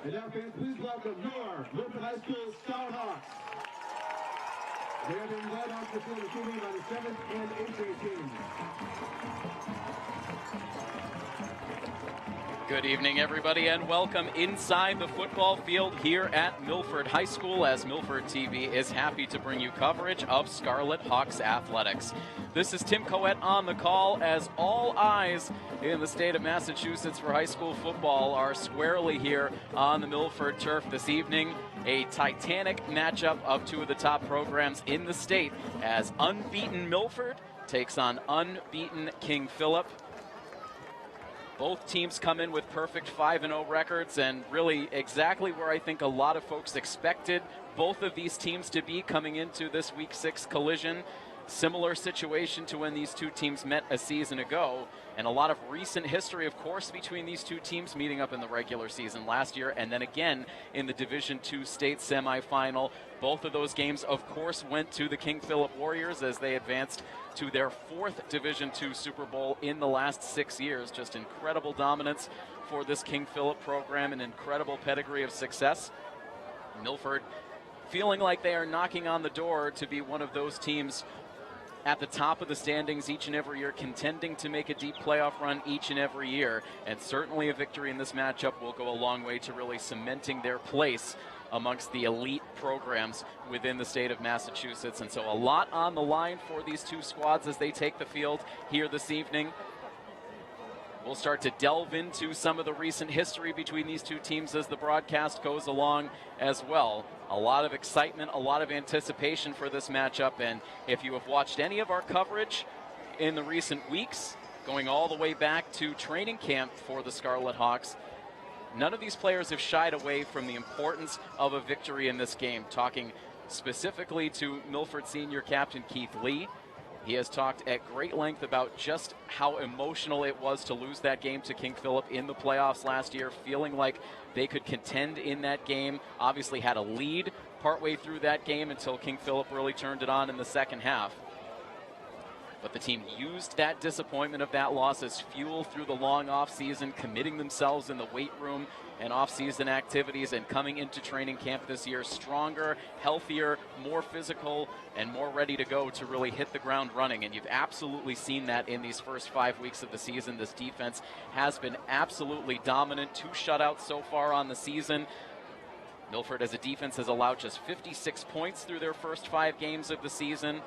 And now, fans, please welcome your Milford High School Scarlet Hawks. They are being led off the field this evening by the 7th and 8th grade teams. Good evening, everybody, and welcome inside the football field here at Milford High School, as Milford TV is happy to bring you coverage of Scarlet Hawks athletics. This is Tim Coet on the call, as all eyes in the state of Massachusetts for high school football are squarely here on the Milford turf this evening. A titanic matchup of two of the top programs in the state, as unbeaten Milford takes on unbeaten King Philip. Both teams come in with perfect 5-0 records, and really exactly where I think a lot of folks expected both of these teams to be coming into this Week 6 collision. Similar situation to when these two teams met a season ago, and a lot of recent history, of course, between these two teams meeting up in the regular season last year and then again in the Division II state semifinal. Both of those games, of course, went to the King Philip Warriors as they advanced to their 4th Division II Super Bowl in the last 6 years. Just incredible dominance for this King Philip program, an incredible pedigree of success. Milford feeling like they are knocking on the door to be one of those teams at the top of the standings each and every year, contending to make a deep playoff run each and every year. And certainly a victory in this matchup will go a long way to really cementing their place amongst the elite programs within the state of Massachusetts. And so a lot on the line for these two squads as they take the field here this evening. We'll start to delve into some of the recent history between these two teams as the broadcast goes along as well. A lot of excitement, a lot of anticipation for this matchup, and if you have watched any of our coverage in the recent weeks, going all the way back to training camp for the Scarlet Hawks, none of these players have shied away from the importance of a victory in this game. Talking specifically to Milford senior captain Keith Lee, he has talked at great length about just how emotional it was to lose that game to King Philip in the playoffs last year, feeling like they could contend in that game. Obviously had a lead partway through that game until King Philip really turned it on in the second half. But the team used that disappointment of that loss as fuel through the long off-season, committing themselves in the weight room and off-season activities, and coming into training camp this year stronger, healthier, more physical, and more ready to go to really hit the ground running. And you've absolutely seen that in these first 5 weeks of the season. This defense has been absolutely dominant. 2 shutouts so far on the season. Milford as a defense has allowed just 56 points through their first 5 games of the season.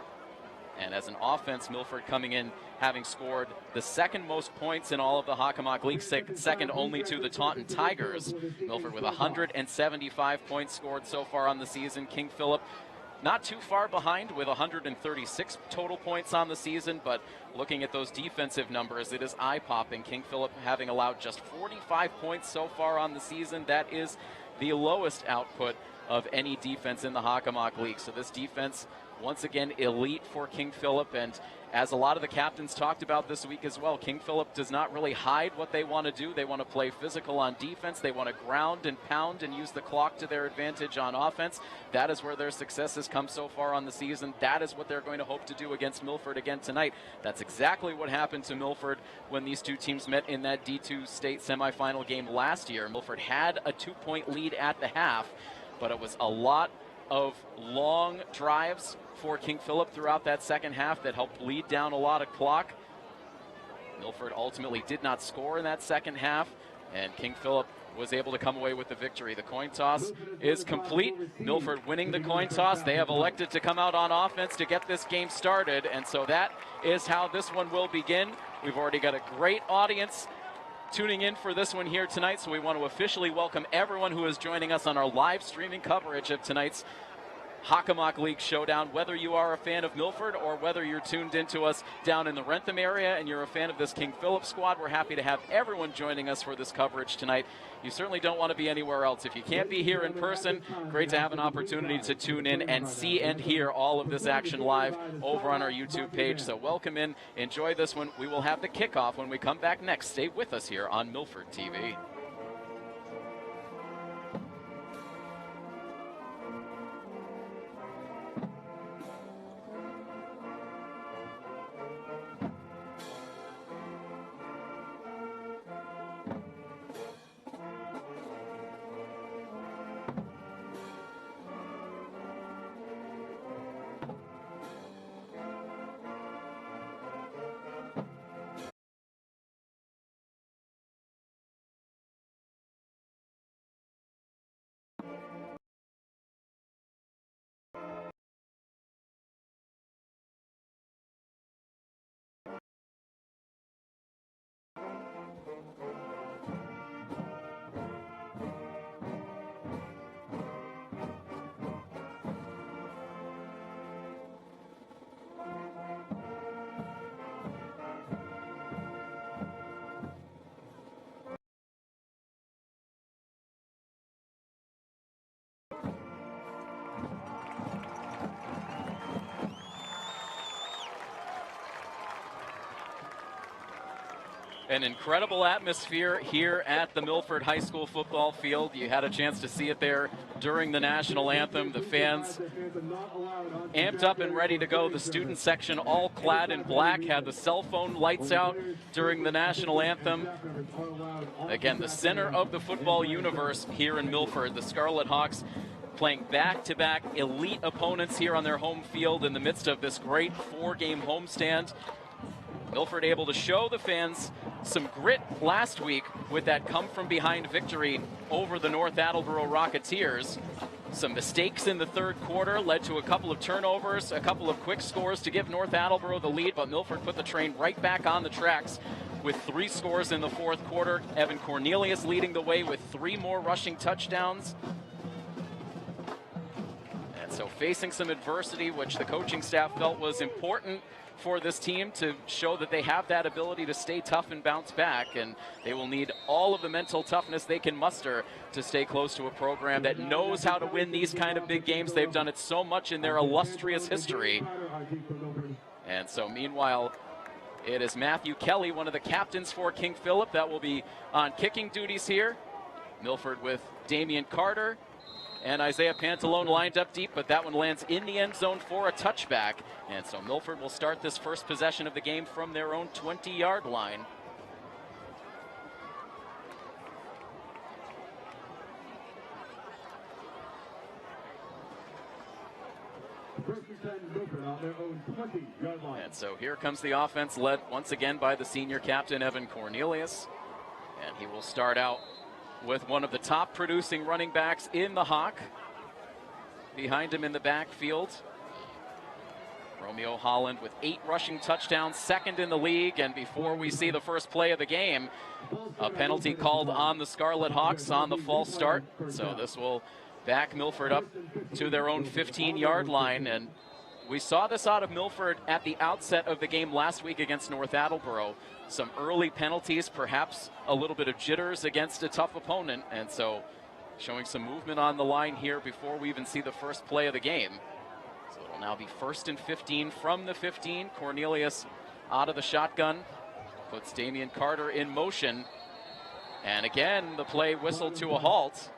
And as an offense, Milford coming in having scored the second most points in all of the Hockomock League, second only to the Taunton Tigers. Milford with 175 points scored so far on the season. King Philip not too far behind with 136 total points on the season, but looking at those defensive numbers, it is eye-popping. King Philip having allowed just 45 points so far on the season. That is the lowest output of any defense in the Hockomock League. So this defense, once again, elite for King Philip, and as a lot of the captains talked about this week as well, King Philip does not really hide what they want to do. They want to play physical on defense. They want to ground and pound and use the clock to their advantage on offense. That is where their success has come so far on the season. That is what they're going to hope to do against Milford again tonight. That's exactly what happened to Milford when these two teams met in that D2 state semifinal game last year. Milford had a 2-point lead at the half, but it was a lot of long drives for King Philip throughout that second half that helped bleed down a lot of clock. Milford ultimately did not score in that second half, and King Philip was able to come away with the victory. The coin toss is complete. Milford winning the coin toss. They have elected to come out on offense to get this game started, and so that is how this one will begin. We've already got a great audience tuning in for this one here tonight, so we want to officially welcome everyone who is joining us on our live streaming coverage of tonight's Hockomock League Showdown. Whether you are a fan of Milford or whether you're tuned into us down in the Rentham area and you're a fan of this King Philip squad, we're happy to have everyone joining us for this coverage tonight. You certainly don't want to be anywhere else. If you can't be here in person, great to have an opportunity to tune in and see and hear all of this action live over on our YouTube page. So welcome in, enjoy this one. We will have the kickoff when we come back next. Stay with us here on Milford TV. An incredible atmosphere here at the Milford High School football field. You had a chance to see it there during the national anthem. The fans amped up and ready to go. The student section, all clad in black, had the cell phone lights out during the national anthem. Again, the center of the football universe here in Milford. The Scarlet Hawks playing back-to-back elite opponents here on their home field in the midst of this great four-game homestand. Milford able to show the fans some grit last week with that come-from-behind victory over the North Attleboro Rocketeers. Some mistakes in the third quarter led to a couple of turnovers, a couple of quick scores to give North Attleboro the lead, but Milford put the train right back on the tracks with 3 scores in the fourth quarter. Evan Cornelius leading the way with 3 more rushing touchdowns. And so facing some adversity, which the coaching staff felt was important for this team to show that they have that ability to stay tough and bounce back, and they will need all of the mental toughness they can muster to stay close to a program that knows how to win these kind of big games. They've done it so much in their illustrious history. And so meanwhile, it is Matthew Kelly, one of the captains for King Philip, that will be on kicking duties here. Milford with Damian Carter and Isaiah Pantalone lined up deep, but that one lands in the end zone for a touchback. And so Milford will start this first possession of the game from their own 20-yard line. And so here comes the offense, led once again by the senior captain, Evan Cornelius. And he will start out with one of the top producing running backs in the Hawk. Behind him in the backfield, Romeo Holland with 8 rushing touchdowns, second in the league. And before we see the first play of the game, a penalty called on the Scarlet Hawks on the false start. So this will back Milford up to their own 15-yard line. And we saw this out of Milford at the outset of the game last week against North Attleboro. Some early penalties, perhaps a little bit of jitters against a tough opponent, and so showing some movement on the line here before we even see the first play of the game. So it'll now be 1st and 15 from the 15. Cornelius out of the shotgun, puts Damian Carter in motion, and again the play whistled to a halt.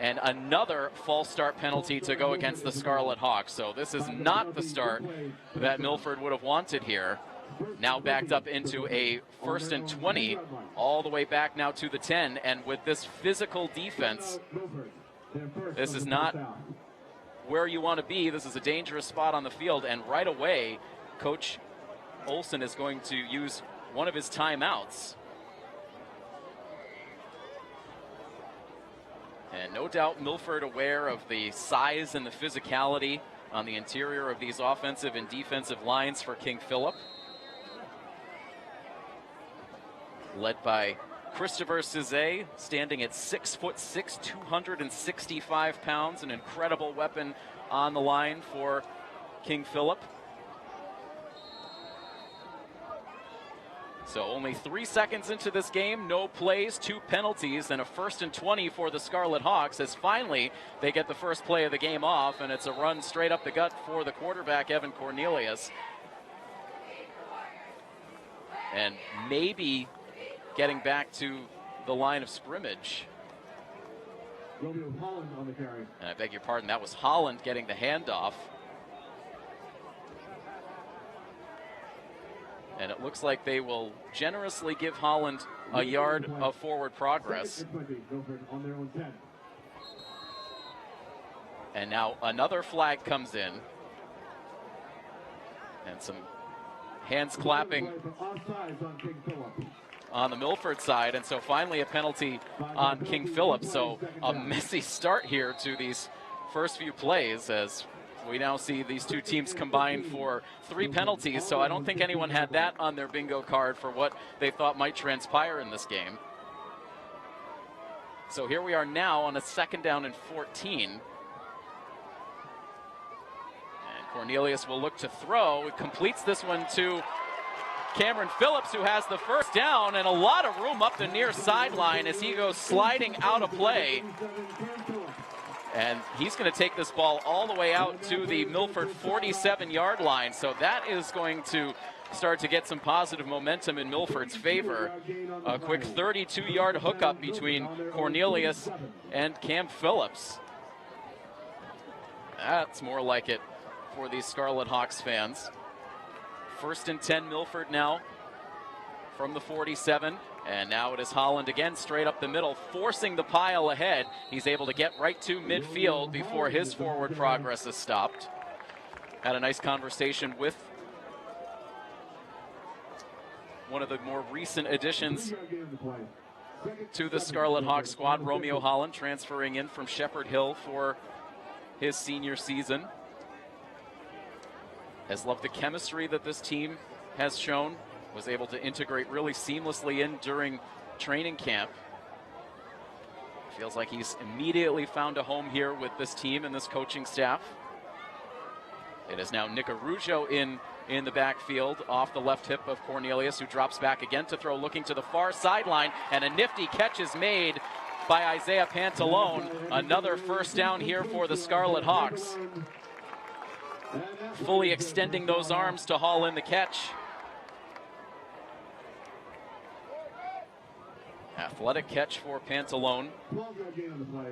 And another false start penalty to go against the Scarlet Hawks. So this is not the start that Milford would have wanted here. Now backed up into a 1st and 20, all the way back now to the 10. And with this physical defense, this is not where you want to be. This is a dangerous spot on the field. And right away, Coach Olson is going to use one of his timeouts. And no doubt Milford aware of the size and the physicality on the interior of these offensive and defensive lines for King Philip. Led by Christopher Cizet, standing at 6'6", 265 pounds, an incredible weapon on the line for King Philip. So only 3 seconds into this game, no plays, 2 penalties, and a 1st and 20 for the Scarlet Hawks as finally they get the first play of the game off, and it's a run straight up the gut for the quarterback, Evan Cornelius. And maybe getting back to the line of scrimmage. Romeo Holland on the carry. And I beg your pardon, that was Holland getting the handoff. And it looks like they will generously give Holland a yard of forward progress. And now another flag comes in. And some hands clapping on the Milford side. And so finally a penalty on King Philip. So a messy start here to these first few plays as we now see these two teams combine for 3 penalties, so I don't think anyone had that on their bingo card for what they thought might transpire in this game. So here we are now on a 2nd down and 14. And Cornelius will look to throw. It completes this one to Cameron Phillips, who has the first down, and a lot of room up the near sideline as he goes sliding out of play. And he's going to take this ball all the way out to the Milford 47-yard line. So that is going to start to get some positive momentum in Milford's favor. A quick 32-yard hookup between Cornelius and Cam Phillips. That's more like it for these Scarlet Hawks fans. 1st and 10 Milford now from the 47. And now it is Holland again, straight up the middle, forcing the pile ahead. He's able to get right to midfield before his forward progress is stopped. Had a nice conversation with one of the more recent additions to the Scarlet Hawks squad, Romeo Holland, transferring in from Shepherd Hill for his senior season. Has loved the chemistry that this team has shown. Was able to integrate really seamlessly in during training camp. Feels like he's immediately found a home here with this team and this coaching staff. It is now Nick Arujo in the backfield off the left hip of Cornelius, who drops back again to throw, looking to the far sideline, and a nifty catch is made by Isaiah Pantalone. Another first down here for the Scarlet Hawks. Fully extending those arms to haul in the catch. Athletic catch for Pantalone. 12-yard gain on the play.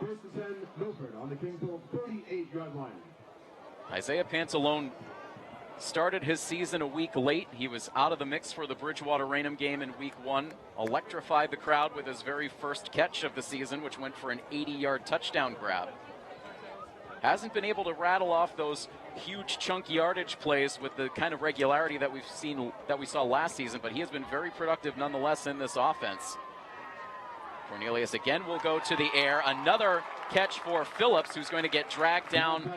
1st and 10, Milford on the Kingsville 38-yard line. Isaiah Pantalone started his season a week late. He was out of the mix for the Bridgewater-Raynham game in week 1. Electrified the crowd with his very first catch of the season, which went for an 80-yard touchdown grab. Hasn't been able to rattle off those huge chunk yardage plays with the kind of regularity that we saw last season, but he has been very productive nonetheless in this offense. Cornelius again will go to the air. Another catch for Phillips, who's going to get dragged down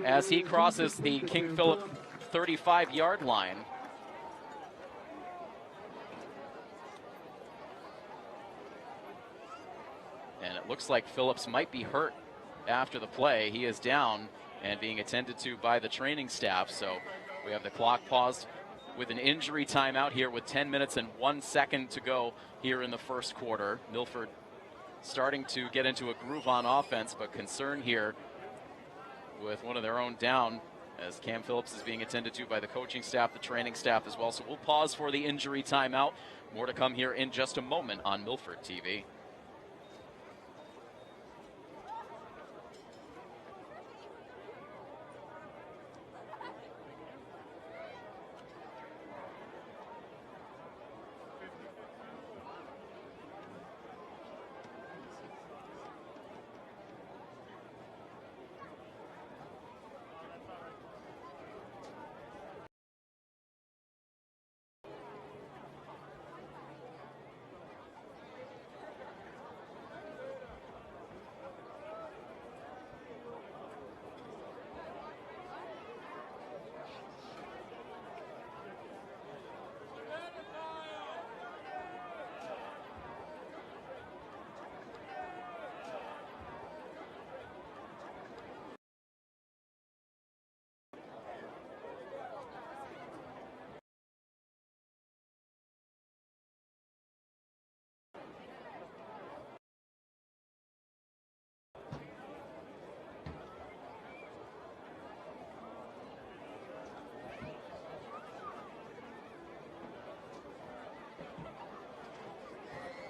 as he crosses the King Philip 35-yard line. And it looks like Phillips might be hurt after the play. He is down and being attended to by the training staff. So we have the clock paused with an injury timeout here with 10 minutes and 1 second to go here in the first quarter. Milford starting to get into a groove on offense, but concern here with one of their own down as Cam Phillips is being attended to by the coaching staff, the training staff as well. So we'll pause for the injury timeout. More to come here in just a moment on Milford TV.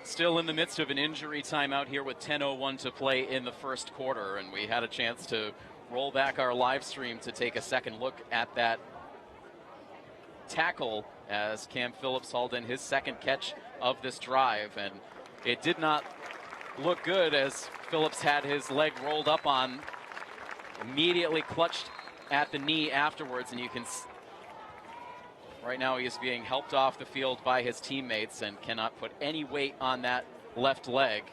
Still in the midst of an injury timeout here with 10:01 to play in the first quarter, and we had a chance to roll back our live stream to take a second look at that tackle as Cam Phillips hauled in his second catch of this drive, and it did not look good as Phillips had his leg rolled up on, immediately clutched at the knee afterwards, and you can right now he is being helped off the field by his teammates and cannot put any weight on that left leg.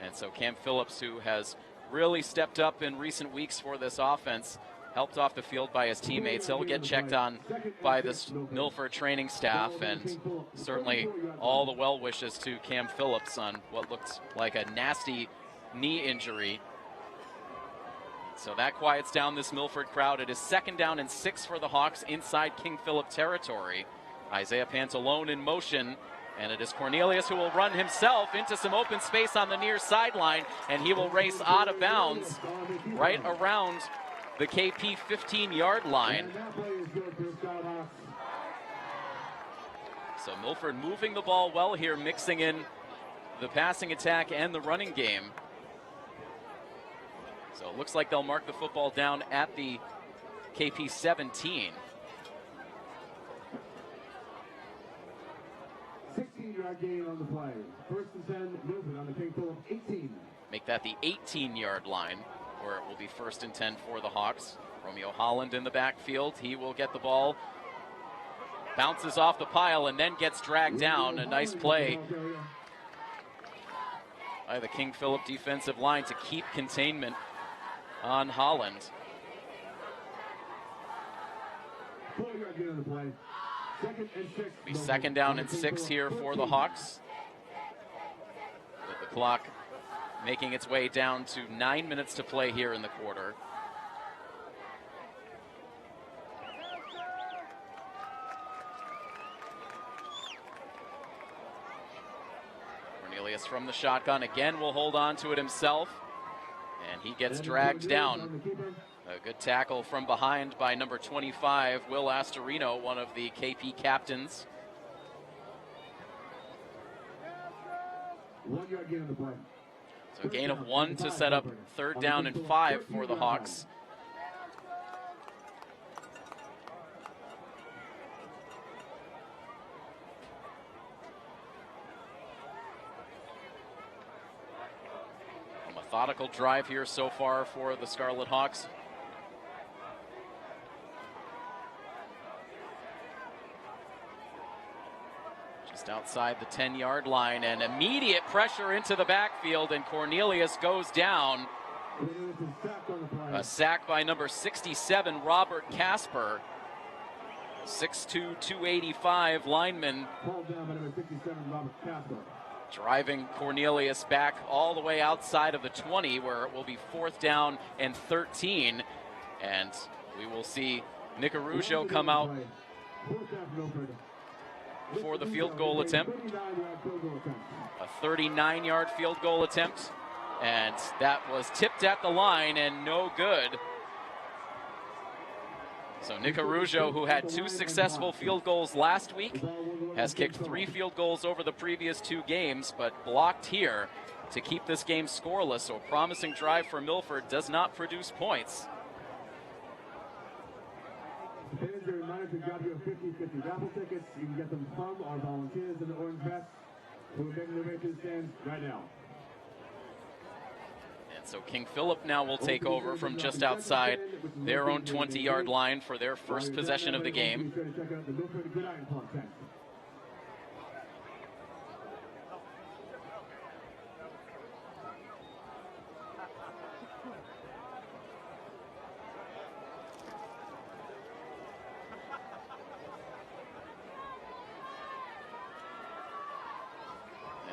And so Cam Phillips, who has really stepped up in recent weeks for this offense, helped off the field by his teammates. He'll get checked on by this Milford training staff, and certainly all the well wishes to Cam Phillips on what looked like a nasty knee injury. So that quiets down this Milford crowd. It is 2nd down and 6 for the Hawks inside King Philip territory. Isaiah Pantalone in motion, and it is Cornelius who will run himself into some open space on the near sideline, and he will race out of bounds right around the KP 15-yard line. So Milford moving the ball well here, mixing in the passing attack and the running game. So it looks like they'll mark the football down at the KP 17. 16-yard gain on the play. First and 10, Milford on the King Philip 18. Make that the 18-yard line, where it will be first and 10 for the Hawks. Romeo Holland in the backfield. He will get the ball. Bounces off the pile and then gets dragged down. A nice play by the King Philip defensive line to keep containment on Holland. 4-yard gain on the play. Second and 6. Be second down and 6 here for the Hawks. With the clock making its way down to 9 minutes to play here in the quarter. Cornelius from the shotgun again will hold on to it himself, and he gets dragged down. A good tackle from behind by number 25, Will Astorino, one of the KP captains. 1-yard gain on the play. So a gain of 1 to set up third down and 5 for the Hawks. A methodical drive here so far for the Scarlet Hawks. Just outside the 10-yard line, and immediate pressure into the backfield, and Cornelius goes down. A sack by number 67, Robert Casper. 6'2", 285 lineman. Called down by number 67, Robert Casper. Driving Cornelius back all the way outside of the 20, where it will be fourth down and 13. And we will see Nick Arujo come out for the field goal attempt. A 39-yard field goal attempt. And that was tipped at the line and no good. So Nick Arujo, who had 2 successful field goals last week, has kicked 3 field goals over the previous 2 games, but blocked here to keep this game scoreless. So a promising drive for Milford does not produce points. Fans are reminded to grab your 50/50 raffle tickets. You can get them from our volunteers in the orange vests who are making their way to the stands right now. And so King Philip now will take over from just outside their own 20-yard line for their first possession of the game.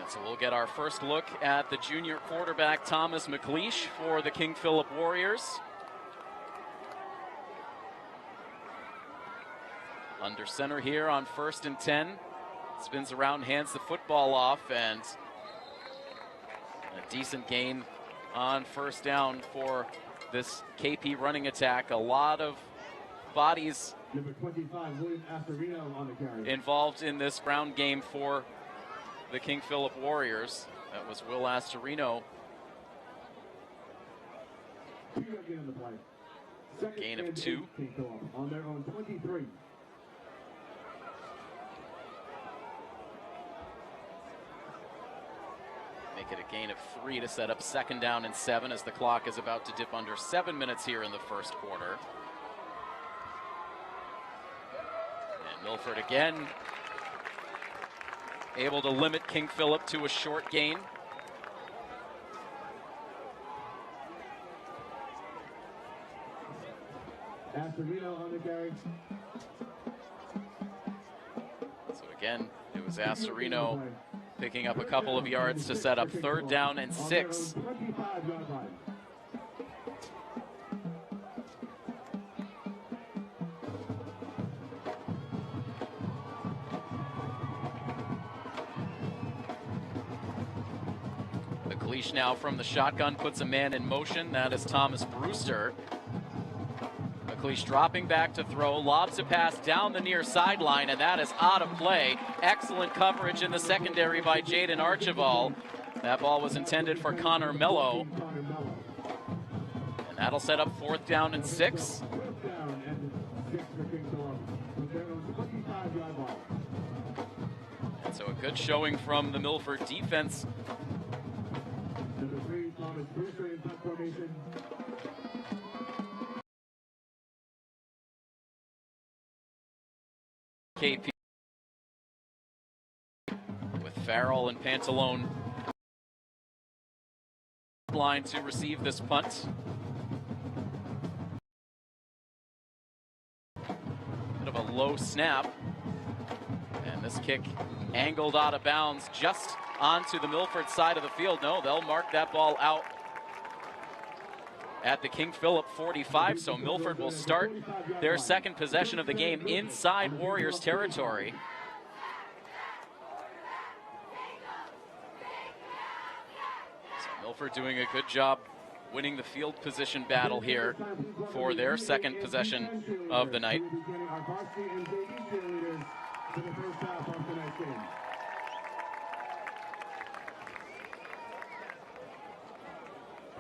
So we'll get our first look at the junior quarterback, Thomas McLeish, for the King Philip Warriors. Under center here on first and 10. Spins around, hands the football off, and a decent gain on first down for this KP running attack. A lot of bodies Number 25, William Astorino on the carry. Involved in this ground game for the King Philip Warriors. That was Will Astorino. 2-yard gain on the play. Gain of 2. King Philip on their own 23. Make it a gain of 3 to set up second down and 7 as the clock is about to dip under 7 minutes here in the first quarter. And Milford again able to limit King Philip to a short gain. Astorino on the carry. So again, it was Astorino picking up a couple of yards to set up third down and 6. McLeish now from the shotgun puts a man in motion. That is Thomas Brewster. McLeish dropping back to throw, lobs a pass down the near sideline, and that is out of play. Excellent coverage in the secondary by Jaden Archibald. That ball was intended for Connor Mello. And that'll set up 4th down and 6. And so a good showing from the Milford defense. KP with Farrell and Pantalone line to receive this punt. Bit of a low snap, and this kick angled out of bounds just onto the Milford side of the field. No, they'll mark that ball out at the King Philip 45, so Milford will start their second possession of the game inside Warriors territory. So Milford doing a good job winning the field position battle here for their second possession of the night.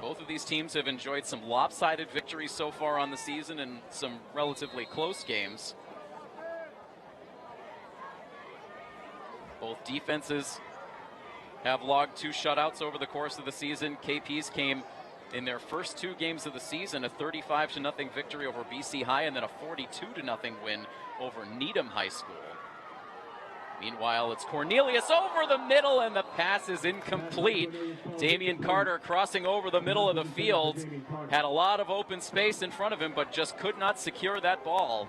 Both of these teams have enjoyed some lopsided victories so far on the season and some relatively close games. Both defenses have logged 2 shutouts over the course of the season. KP's came in their first 2 games of the season, a 35-0 victory over BC High and then a 42-0 win over Needham High School. Meanwhile, it's Cornelius over the middle, and the pass is incomplete. Damian Carter crossing over the middle of the field. Had a lot of open space in front of him, but just could not secure that ball.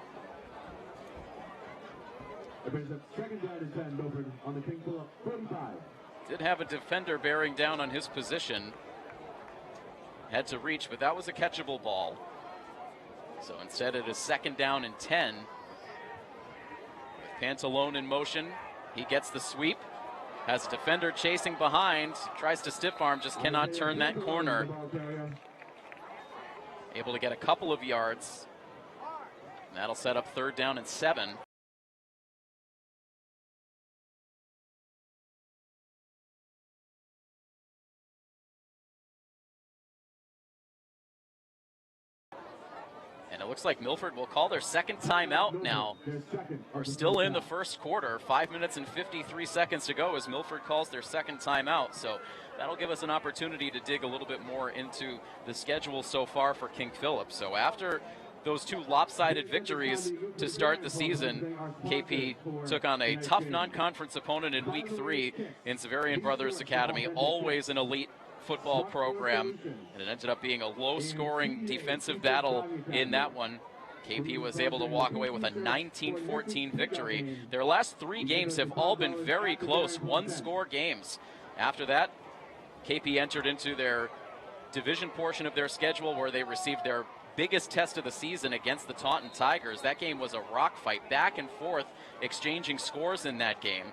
Did have a defender bearing down on his position. Had to reach, but that was a catchable ball. So instead it is 2nd down and 10. Pantalone in motion, he gets the sweep, has a defender chasing behind, tries to stiff arm, just cannot turn that corner. Able to get a couple of yards. And that'll set up 3rd down and 7. And it looks like Milford will call their second timeout now. We're still in the first quarter, 5 minutes and 53 seconds to go as Milford calls their second timeout. So that'll give us an opportunity to dig a little bit more into the schedule so far for King Philip. So after those 2 lopsided victories to start the season, KP took on a tough non-conference opponent in week 3 in Severian Brothers Academy, always an elite football program, and it ended up being a low-scoring defensive battle in that one. KP was able to walk away with a 19-14 victory. Their last 3 games have all been very close, 1-score games. After that, KP entered into their division portion of their schedule where they received their biggest test of the season against the Taunton Tigers. That game was a rock fight, back and forth, exchanging scores in that game.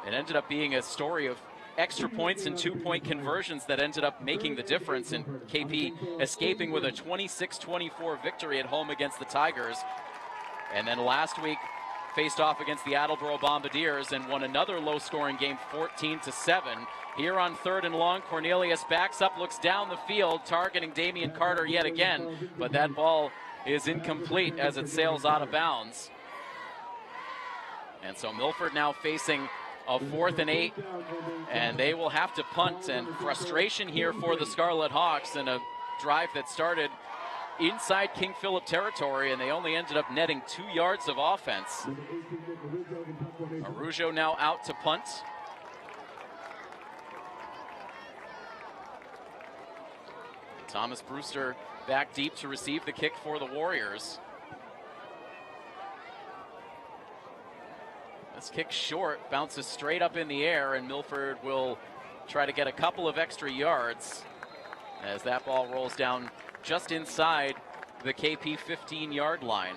It ended up being a story of extra points and 2-point conversions that ended up making the difference, and KP escaping with a 26-24 victory at home against the Tigers. And then last week faced off against the Attleboro Bombardiers and won another low-scoring game 14-7. Here on 3rd and long, Cornelius backs up, looks down the field, targeting Damian Carter yet again, but that ball is incomplete as it sails out of bounds. And so Milford now facing a 4th and 8, and they will have to punt, and frustration here for the Scarlet Hawks in a drive that started inside King Philip territory, and they only ended up netting 2 yards of offense. Arujo now out to punt. Thomas Brewster back deep to receive the kick for the Warriors. This kick short, bounces straight up in the air, and Milford will try to get a couple of extra yards as that ball rolls down just inside the KP 15-yard line.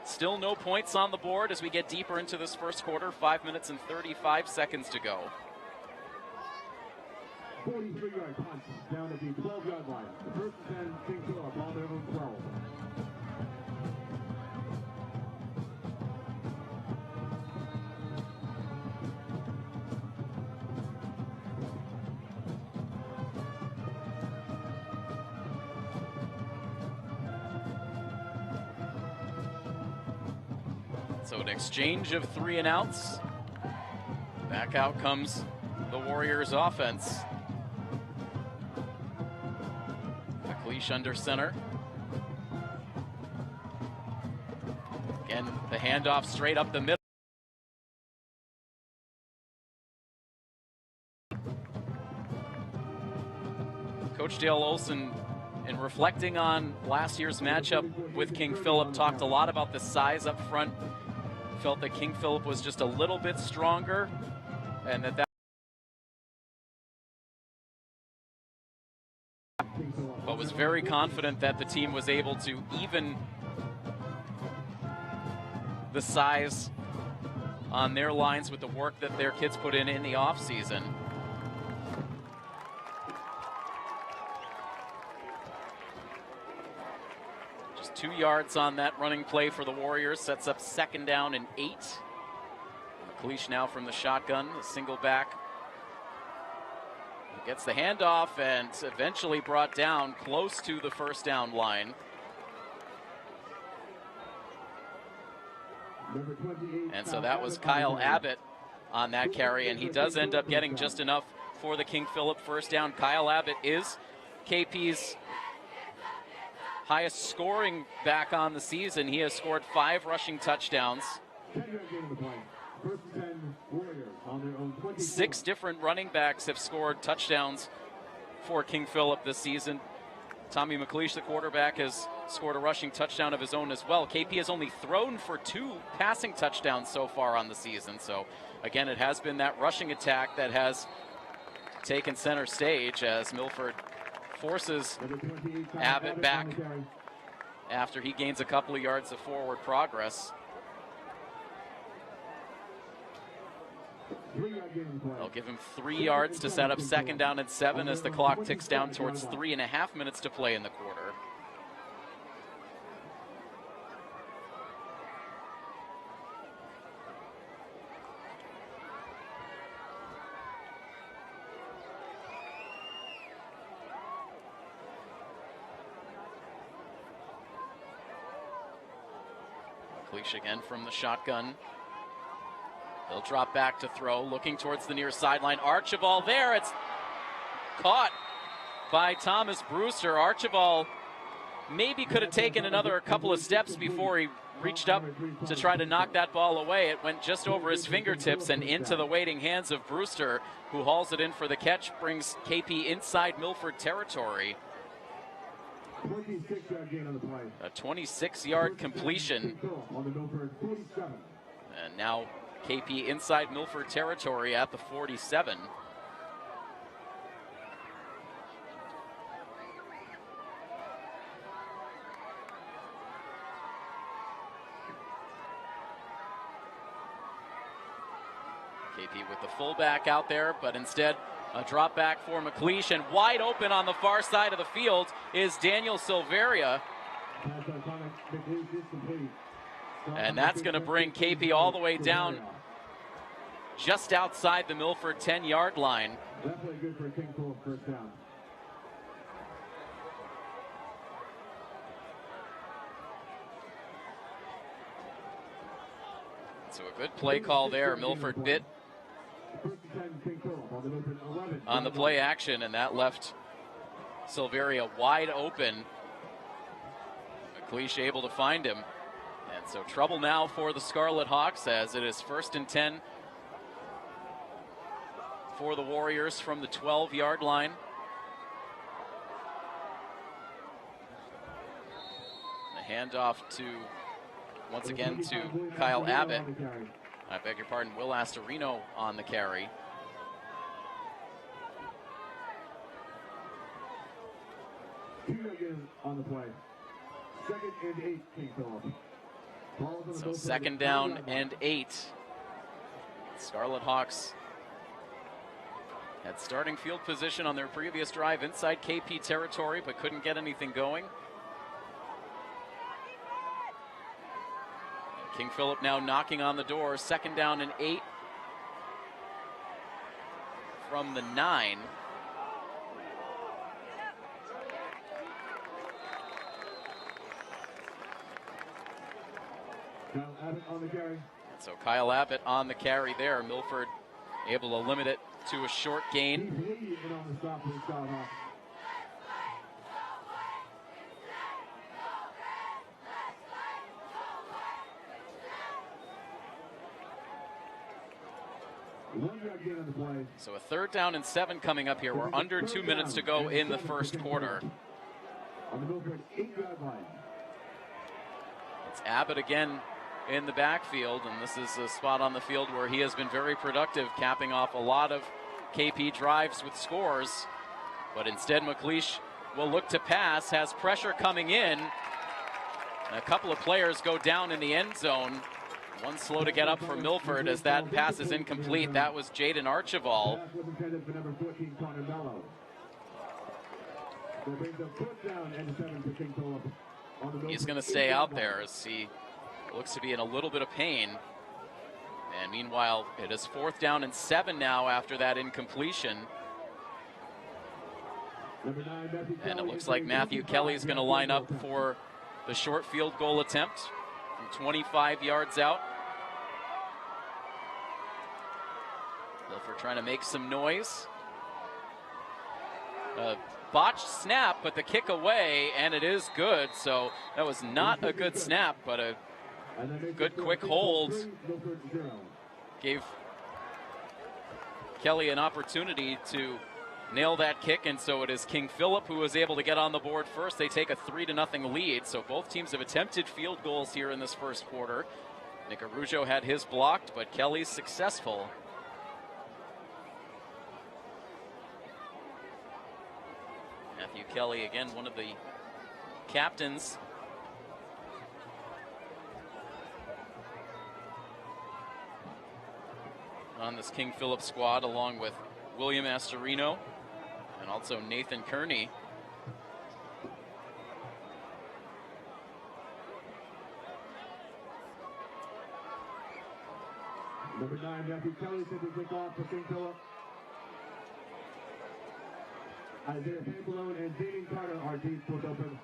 Still no points on the board as we get deeper into this first quarter, 5 minutes and 35 seconds to go. 43-yard punt down at the 12-yard line. The first and 10, King Philip on their own 12. So an exchange of 3 and outs. Back out comes the Warriors offense. McLeish under center. Again, the handoff straight up the middle. Coach Dale Olson, in reflecting on last year's matchup with King Philip, talked a lot about the size up front. Felt that King Philip was just a little bit stronger, and but was very confident that the team was able to even the size on their lines with the work that their kids put in the offseason. Just 2 yards on that running play for the Warriors, sets up 2nd down and 8. McLeish now from the shotgun, a single back. He gets the handoff and eventually brought down close to the 1st down line. And so that was Kyle Abbott on that carry, and he does end up getting just enough for the King Philip 1st down. Kyle Abbott is KP's highest scoring back on the season. He has scored 5 rushing touchdowns. 6 different running backs have scored touchdowns for King Philip this season. Tommy McLeish, the quarterback, has scored a rushing touchdown of his own as well. KP has only thrown for 2 passing touchdowns so far on the season. So again, it has been that rushing attack that has taken center stage as Milford forces Abbott back after he gains a couple of yards of forward progress. They'll give him 3 yards to set up 2nd down and 7 as the clock ticks down towards 3.5 minutes to play in the quarter. McLeish again from the shotgun. He'll drop back to throw, looking towards the near sideline. Archibald there. It's caught by Thomas Brewster. Archibald maybe could have taken another couple of steps before he reached up to try to knock that ball away. It went just over his fingertips and into the waiting hands of Brewster, who hauls it in for the catch, brings KP inside Milford territory. A 26-yard completion. And now KP inside Milford territory at the 47. KP with the fullback out there, but instead a drop back for McLeish, and wide open on the far side of the field is Daniel Silveria. And that's going to bring KP all the way down just outside the Milford 10-yard line. Definitely good for a King Philip 1st down. So a good play call there. Milford bit on the play action, and that left Silveria wide open. McLeish able to find him. And so trouble now for the Scarlet Hawks as it is 1st and 10 for the Warriors from the 12-yard line. The handoff to, once again, to Kyle Abbott. I beg your pardon, Will Astorino on the carry. On the play. 2nd and 8, King Philip. So 2nd down and 8. Scarlet Hawks Had starting field position on their previous drive inside KP territory, but couldn't get anything going. And King Philip now knocking on the door. 2nd down and 8 from the 9. Kyle Abbott on the carry. So Kyle Abbott on the carry there. Milford able to limit it to a short gain. He's leading on the stop for the Scarlet Hawks. So a 3rd down and 7 coming up here. We're under 2 minutes to go in the first quarter. On the Milford 8-yard line. It's Abbott again in the backfield, and this is a spot on the field where he has been very productive, capping off a lot of KP drives with scores. But instead, McLeish will look to pass, has pressure coming in. A couple of players go down in the end zone. One slow to get up for Milford as that pass is incomplete. That was Jaden Archibald. He's going to stay out there as he looks to be in a little bit of pain. And meanwhile, it is 4th down and 7 now after that incompletion. And it looks like Matthew Kelly is going to line up for the short field goal attempt from 25 yards out. Milford trying to make some noise. Botched snap, but the kick away, and it is good. So that was not a good snap, but a good quick hold. Gave Kelly an opportunity to nail that kick, and so it is King Philip who was able to get on the board first. They take a 3-0 lead, so both teams have attempted field goals here in this first quarter. Nick Arujo had his blocked, but Kelly's successful. Matthew Kelly, again, one of the captains. On this King Philip squad, along with William Astorino and also Nathan Kearney. Number 9, Matthew Kelly, taking the kickoff for King Philip. Isaiah Pamplone and Jaden Carter are deep with open.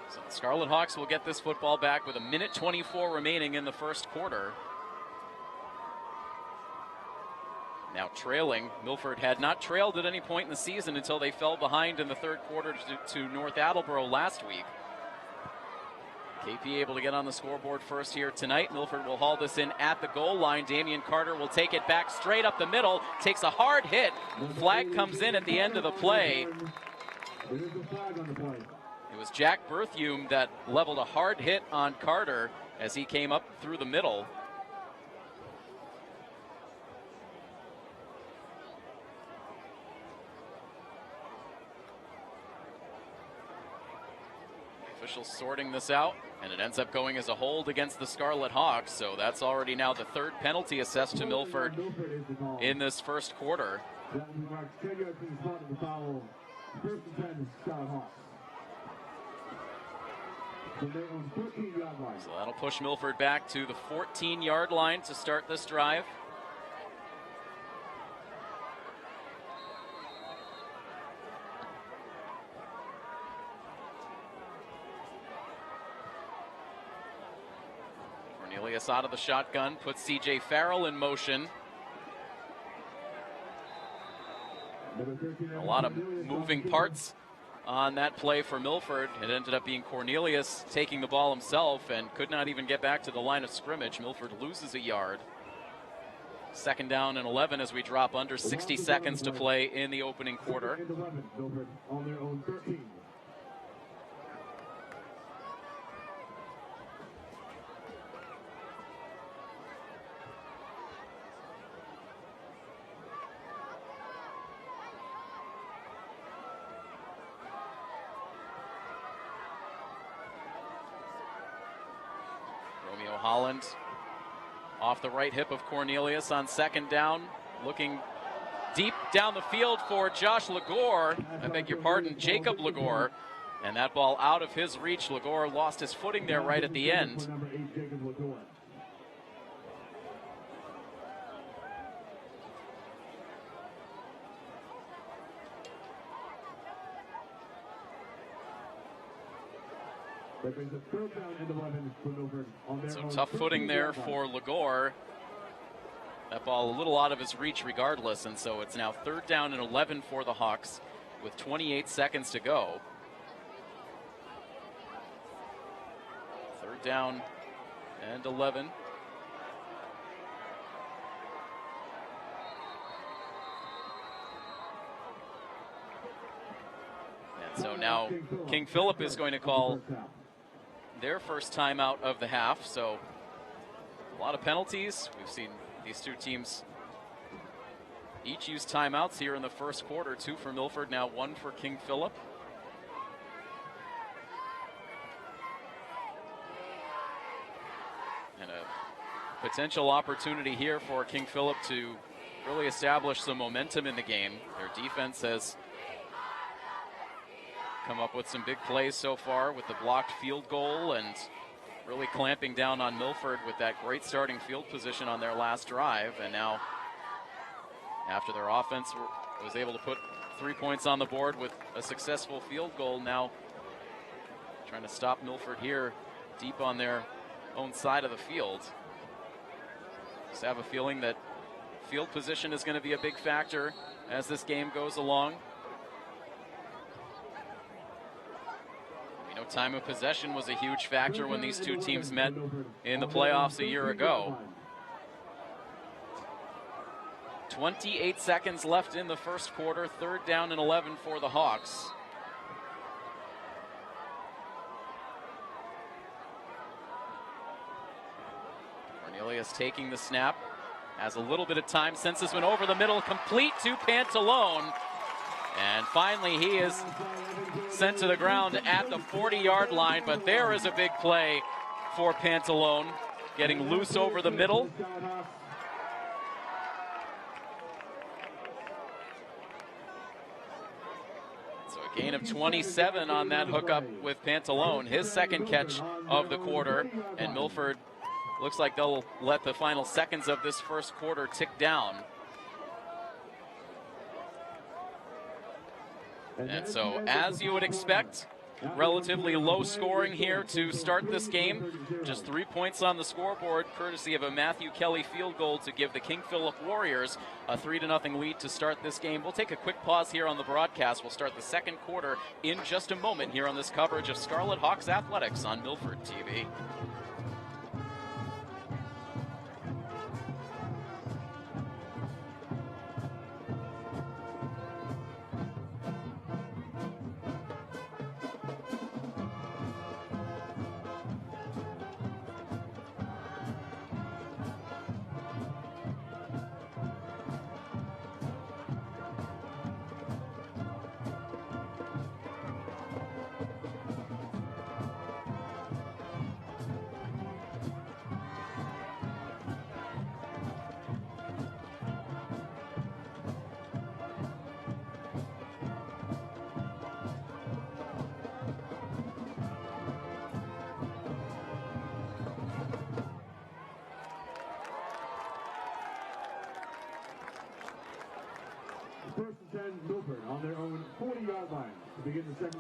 So the Scarlet Hawks will get this football back with 1:24 remaining in the first quarter. Now trailing. Milford had not trailed at any point in the season until they fell behind in the 3rd quarter to North Attleboro last week. KP able to get on the scoreboard first here tonight. Milford will haul this in at the goal line. Damian Carter will take it back straight up the middle. Takes a hard hit. Flag comes in at the end of the play. It was Jack Berthume that leveled a hard hit on Carter as he came up through the middle. Officials sorting this out, and it ends up going as a hold against the Scarlet Hawks, so that's already now the 3rd penalty assessed to Milford in this first quarter. So that'll push Milford back to the 14-yard line to start this drive. Cornelius out of the shotgun, puts C.J. Farrell in motion. A lot of moving parts on that play for Milford. It ended up being Cornelius taking the ball himself and could not even get back to the line of scrimmage. Milford loses a yard. 2nd down and 11 as we drop under 60 seconds to play in the opening quarter. Holland off the right hip of Cornelius on 2nd down, looking deep down the field for Josh Legore. I beg your pardon, Jacob Legore. And that ball out of his reach. Legore lost his footing there right at the end. So tough footing there for Legore. That ball a little out of his reach regardless, and so it's now 3rd down and 11 for the Hawks with 28 seconds to go. 3rd down and 11. And so now King Philip is going to call their first timeout of the half. So a lot of penalties. We've seen these two teams each use timeouts here in the first quarter. 2 for Milford, now 1 for King Philip. And a potential opportunity here for King Philip to really establish some momentum in the game. Their defense has come up with some big plays so far with the blocked field goal and really clamping down on Milford with that great starting field position on their last drive. And now, after their offense was able to put 3 points on the board with a successful field goal, now trying to stop Milford here deep on their own side of the field. Just have a feeling that field position is going to be a big factor as this game goes along. We know time of possession was a huge factor when these two teams met in the playoffs a year ago. 28 seconds left in the first quarter, 3rd down and 11 for the Hawks. Cornelius taking the snap, has a little bit of time, sends this one over the middle, complete to Pantalone. And finally he is sent to the ground at the 40-yard line, but there is a big play for Pantalone, getting loose over the middle. So a gain of 27 on that hookup with Pantalone, his second catch of the quarter, and Milford looks like they'll let the final seconds of this first quarter tick down. And so, as you would expect, relatively low scoring here to start this game. Just 3 points on the scoreboard, courtesy of a Matthew Kelly field goal to give the King Philip Warriors a 3-0 lead to start this game. We'll take a quick pause here on the broadcast. We'll start the second quarter in just a moment here on this coverage of Scarlet Hawks Athletics on Milford TV.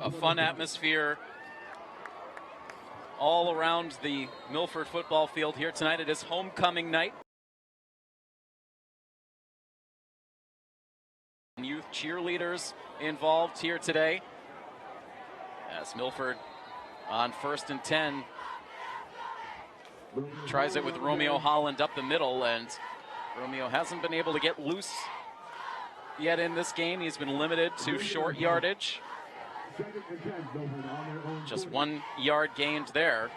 A fun atmosphere all around the Milford football field here tonight. It is homecoming night. Youth cheerleaders involved here today as Milford on 1st and 10 tries it with Romeo Holland up the middle, and Romeo hasn't been able to get loose yet in this game. He's been limited to short yardage. Just 1 yard gained there.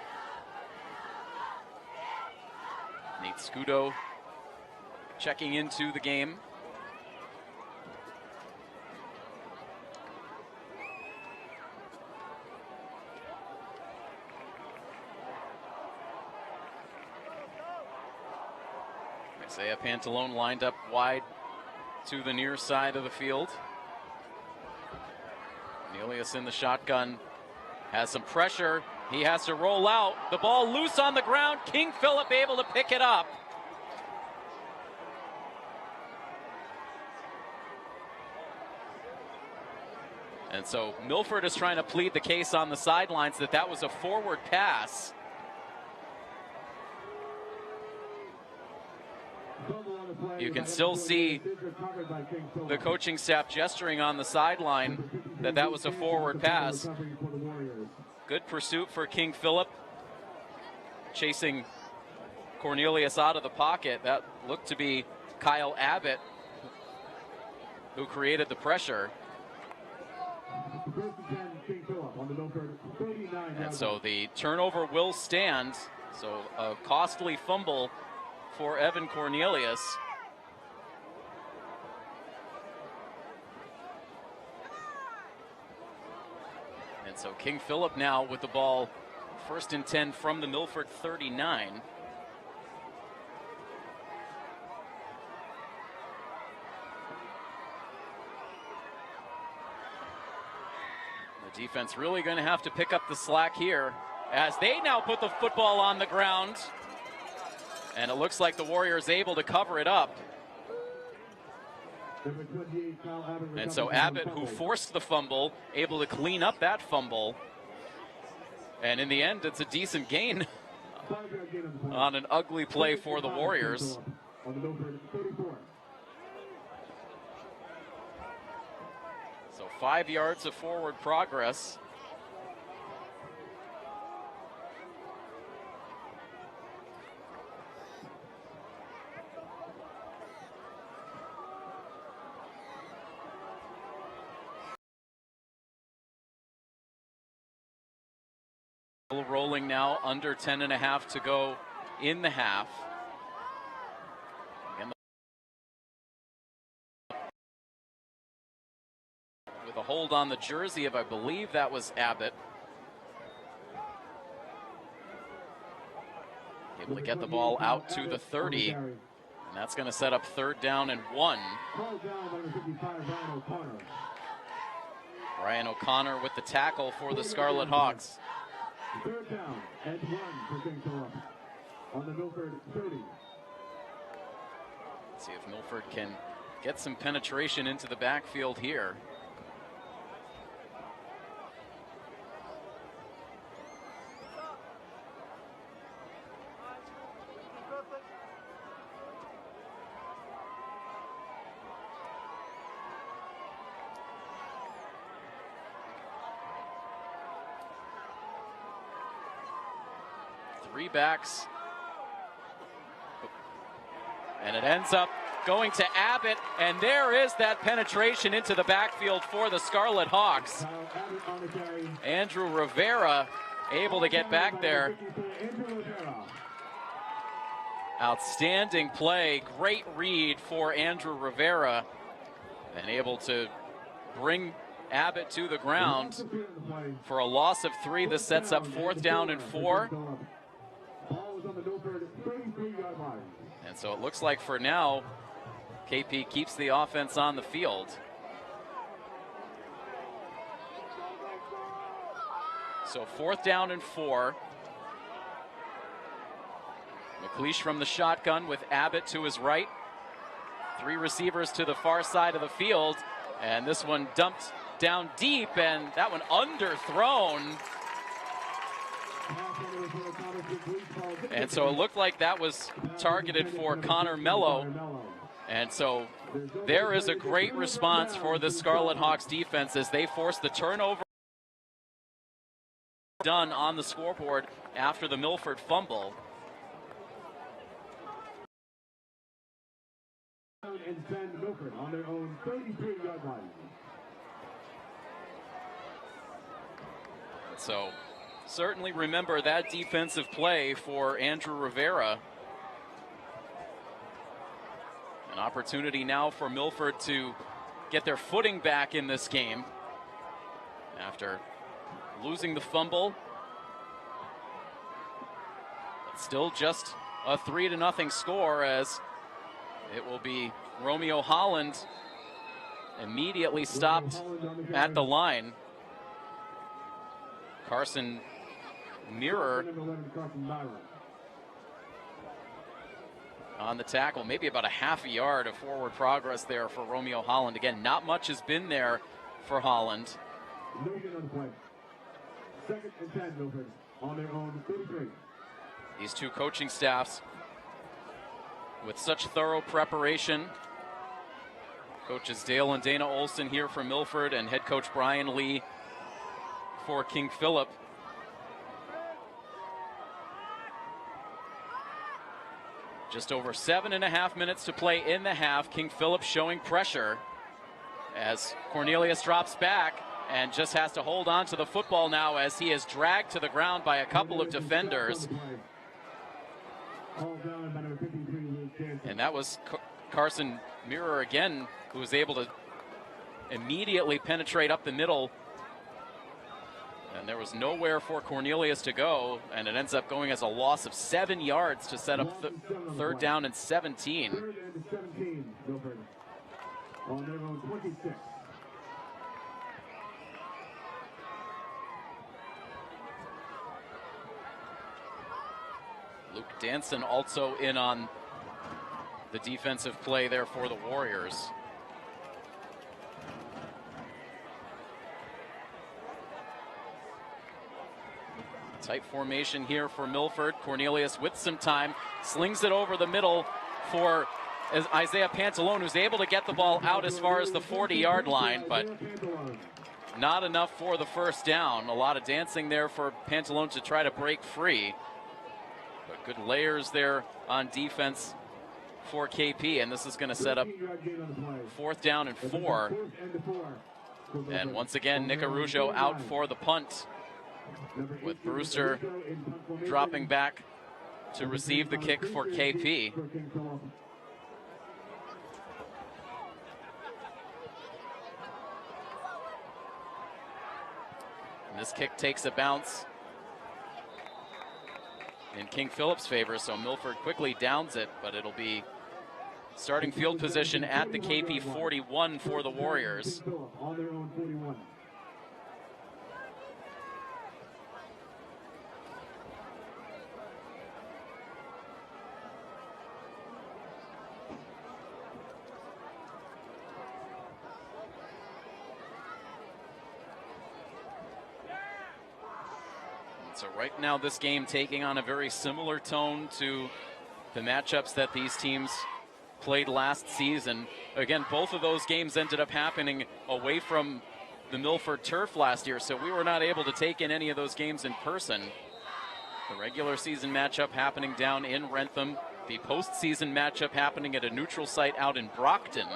Nate Scudo checking into the game. Isaiah Pantalone lined up wide to the near side of the field. Cornelius in the shotgun has some pressure. He has to roll out. The ball loose on the ground. King Philip able to pick it up. And so Milford is trying to plead the case on the sidelines that that was a forward pass. You can still see the coaching staff gesturing on the sideline that that was a forward pass. Good pursuit for King Philip, chasing Cornelius out of the pocket. That looked to be Kyle Abbott who created the pressure. And so the turnover will stand. So a costly fumble for Evan Cornelius. And so King Philip now with the ball, 1st and 10 from the Milford 39. The defense really going to have to pick up the slack here as they now put the football on the ground. And it looks like the Warriors able to cover it up. And so Abbott, who forced the fumble, able to clean up that fumble. And in the end, it's a decent gain on an ugly play for the Warriors. So 5 yards of forward progress. Rolling now, under 10.5 to go in the half. Again, with a hold on the jersey of, I believe that was Abbott. Able to get the ball out to the 30. And that's going to set up 3rd down and 1. Brian O'Connor with the tackle for the Scarlet Hawks. 3rd down and 1 for King Philip on the Milford 30. Let's see if Milford can get some penetration into the backfield here. Three backs, and it ends up going to Abbott, and there is that penetration into the backfield for the Scarlet Hawks. Andrew Rivera able to get back there. Outstanding play, great read for Andrew Rivera, and able to bring Abbott to the ground for a loss of 3. This sets up 4th down and 4. And so it looks like for now, KP keeps the offense on the field. So 4th down and 4. McLeish from the shotgun with Abbott to his right. 3 receivers to the far side of the field. And this one dumped down deep, and that one underthrown. And so it looked like that was targeted for Connor Mello. And so there is a great response for the Scarlet Hawks defense as they force the turnover done on the scoreboard after the Milford fumble. And send Milford on their own 33-yard line. So certainly remember that defensive play for Andrew Rivera. An opportunity now for Milford to get their footing back in this game after losing the fumble. But still just a 3-0 score as It will be Romeo Holland, immediately stopped at the line. Carson Mirror on the tackle, maybe about a half a yard of forward progress there for Romeo Holland. Again, not much has been there for Holland. Second and 10, Milford, on their own 33. These two coaching staffs with such thorough preparation. Coaches Dale and Dana Olson here for Milford, and head coach Brian Lee for King Philip. Just over 7.5 minutes to play in the half. King Philip showing pressure as Cornelius drops back and just has to hold on to the football now as he is dragged to the ground by a couple of defenders. And that was Carson Mirror again, who was able to immediately penetrate up the middle. And there was nowhere for Cornelius to go, and it ends up going as a loss of 7 yards to set up third down and 17. Third and 17, Milford, on their own 26. Luke Danson also in on the defensive play there for the Warriors. Tight formation here for Milford. Cornelius with some time, slings it over the middle for Isaiah Pantalone, who's able to get the ball out as far as the 40-yard line, but not enough for the first down. A lot of dancing there for Pantalone to try to break free. But good layers there on defense for KP, and this is going to set up fourth down and 4. And once again, Nick Arujo out for the punt, with Brewster dropping back to receive the kick for KP. And this kick takes a bounce in King Philip's favor, so Milford quickly downs it, but it'll be starting field position at the KP 41 for the Warriors. On their own 41. So right now this game taking on a very similar tone to the matchups that these teams played last season. Again, both of those games ended up happening away from the Milford turf last year, so we were not able to take in any of those games in person. The regular season matchup happening down in Rentham, the postseason matchup happening at a neutral site out in Brockton.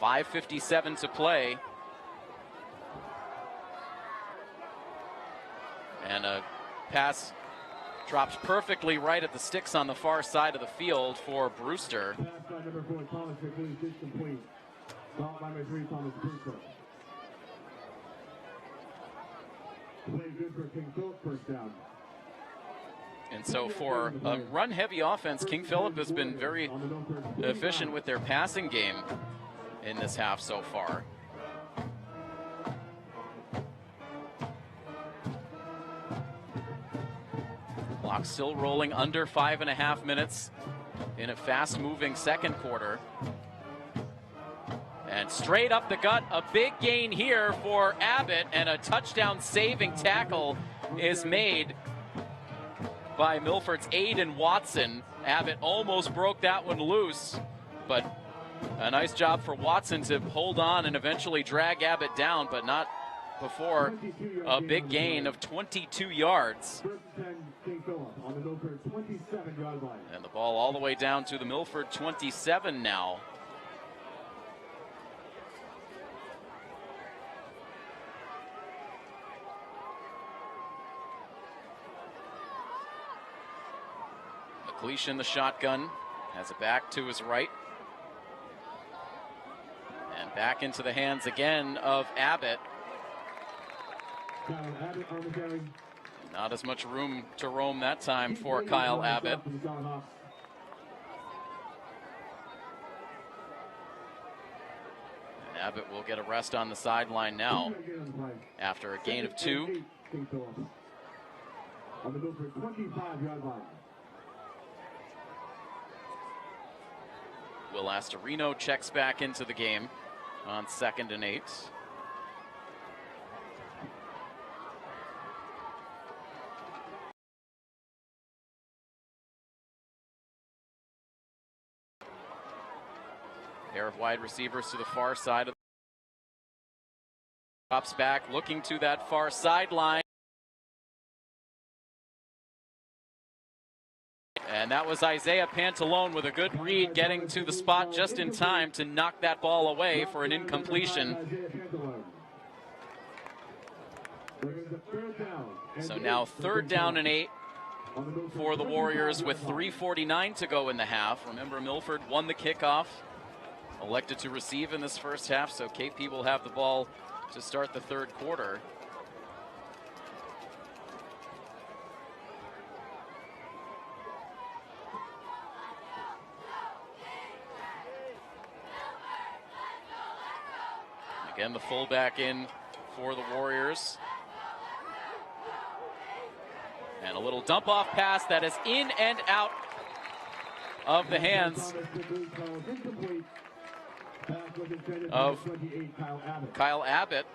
.5:57 to play. And a pass drops perfectly right at the sticks on the far side of the field for Brewster. Pass by number 4, Thomas McLean, is complete. Followed by number 3, Thomas Brewster. Play good for King Philip, first down. And so for a run-heavy offense, King Philip has been very efficient with their passing game in this half so far. Clock still rolling, under 5.5 minutes in a fast-moving second quarter. And straight up the gut, a big gain here for Abbott, and a touchdown-saving tackle is made by Milford's Aiden Watson. Abbott almost broke that one loose, but a nice job for Watson to hold on and eventually drag Abbott down, but not before a big gain of 22 yards. And the ball all the way down to the Milford 27 now. McLeish in the shotgun, has it back to his right. And back into the hands again of Abbott. Abbott on the carry, Not as much room to roam that time for Kyle Abbott. And Abbott will get a rest on the sideline now after a gain of 2. On the Milford 25-yard line. Will Astorino checks back into the game on 2nd and 8. Pair of wide receivers to the far side of the drops back, looking to that far sideline. And that was Isaiah Pantalone with a good read, getting to the spot just in time to knock that ball away for an incompletion. So now 3rd down and 8 for the Warriors with 3:49 to go in the half. Remember, Milford won the kickoff, elected to receive in this first half, so KP will have the ball to start the 3rd quarter. Again, the fullback in for the Warriors. And a little dump-off pass that is in and out of the hands of Kyle Abbott.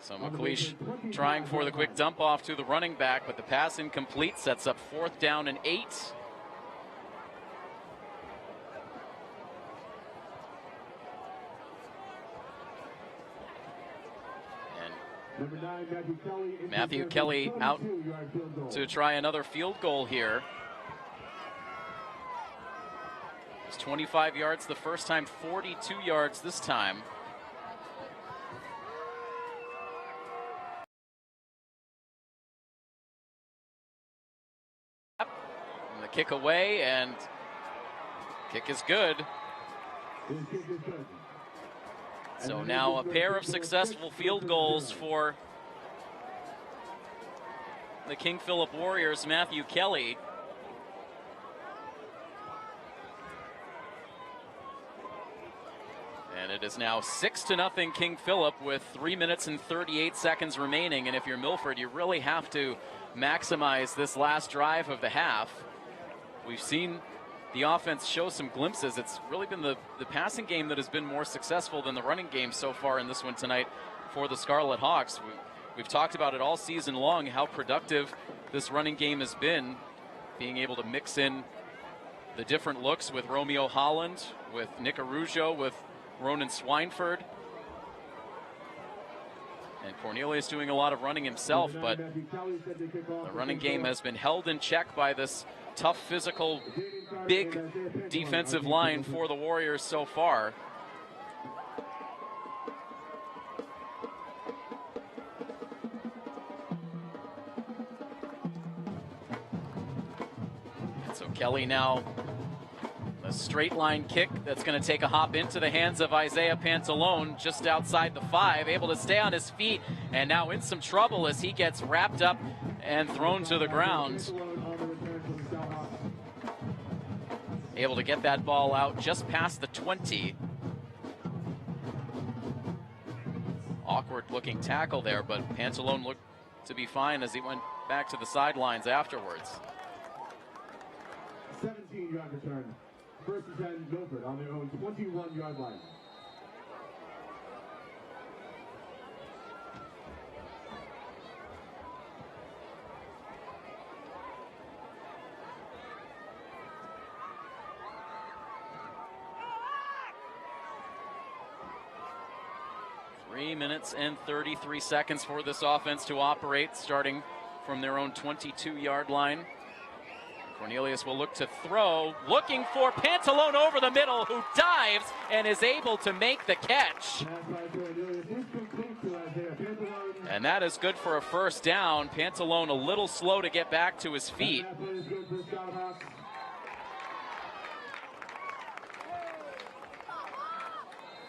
So McLeish trying for the quick dump-off to the running back, but the pass incomplete, sets up 4th down and 8. Matthew Kelly out to try another field goal here. It's 25 yards the first time, 42 yards this time. And the kick away, and kick is good. So now a pair of successful field goals for the King Philip Warriors. Matthew Kelly. And it is now 6-0 King Philip with 3 minutes and 38 seconds remaining. And if you're Milford, you really have to maximize this last drive of the half. We've seen the offense show some glimpses. It's really been the passing game that has been more successful than the running game so far in this one tonight for the Scarlet Hawks. We've talked about it all season long, how productive this running game has been, being able to mix in the different looks with Romeo Holland, with Nick Arujo, with Ronan Swineford. And Cornelius doing a lot of running himself, but the running game has been held in check by this tough, physical, big defensive line for the Warriors so far. And so Kelly now, a straight line kick that's going to take a hop into the hands of Isaiah Pantalone just outside the 5, able to stay on his feet, and now in some trouble as he gets wrapped up and thrown to the ground. Able to get that ball out just past the 20. Awkward looking tackle there, but Pantalone looked to be fine as he went back to the sidelines afterwards. 17-yard return. 1st and 10, Milford on their own 21-yard line. Three minutes and 33 seconds for this offense to operate, starting from their own 22-yard line. Cornelius will look to throw, looking for Pantalone over the middle, who dives and is able to make the catch. And that is good for a 1st down. Pantalone a little slow to get back to his feet.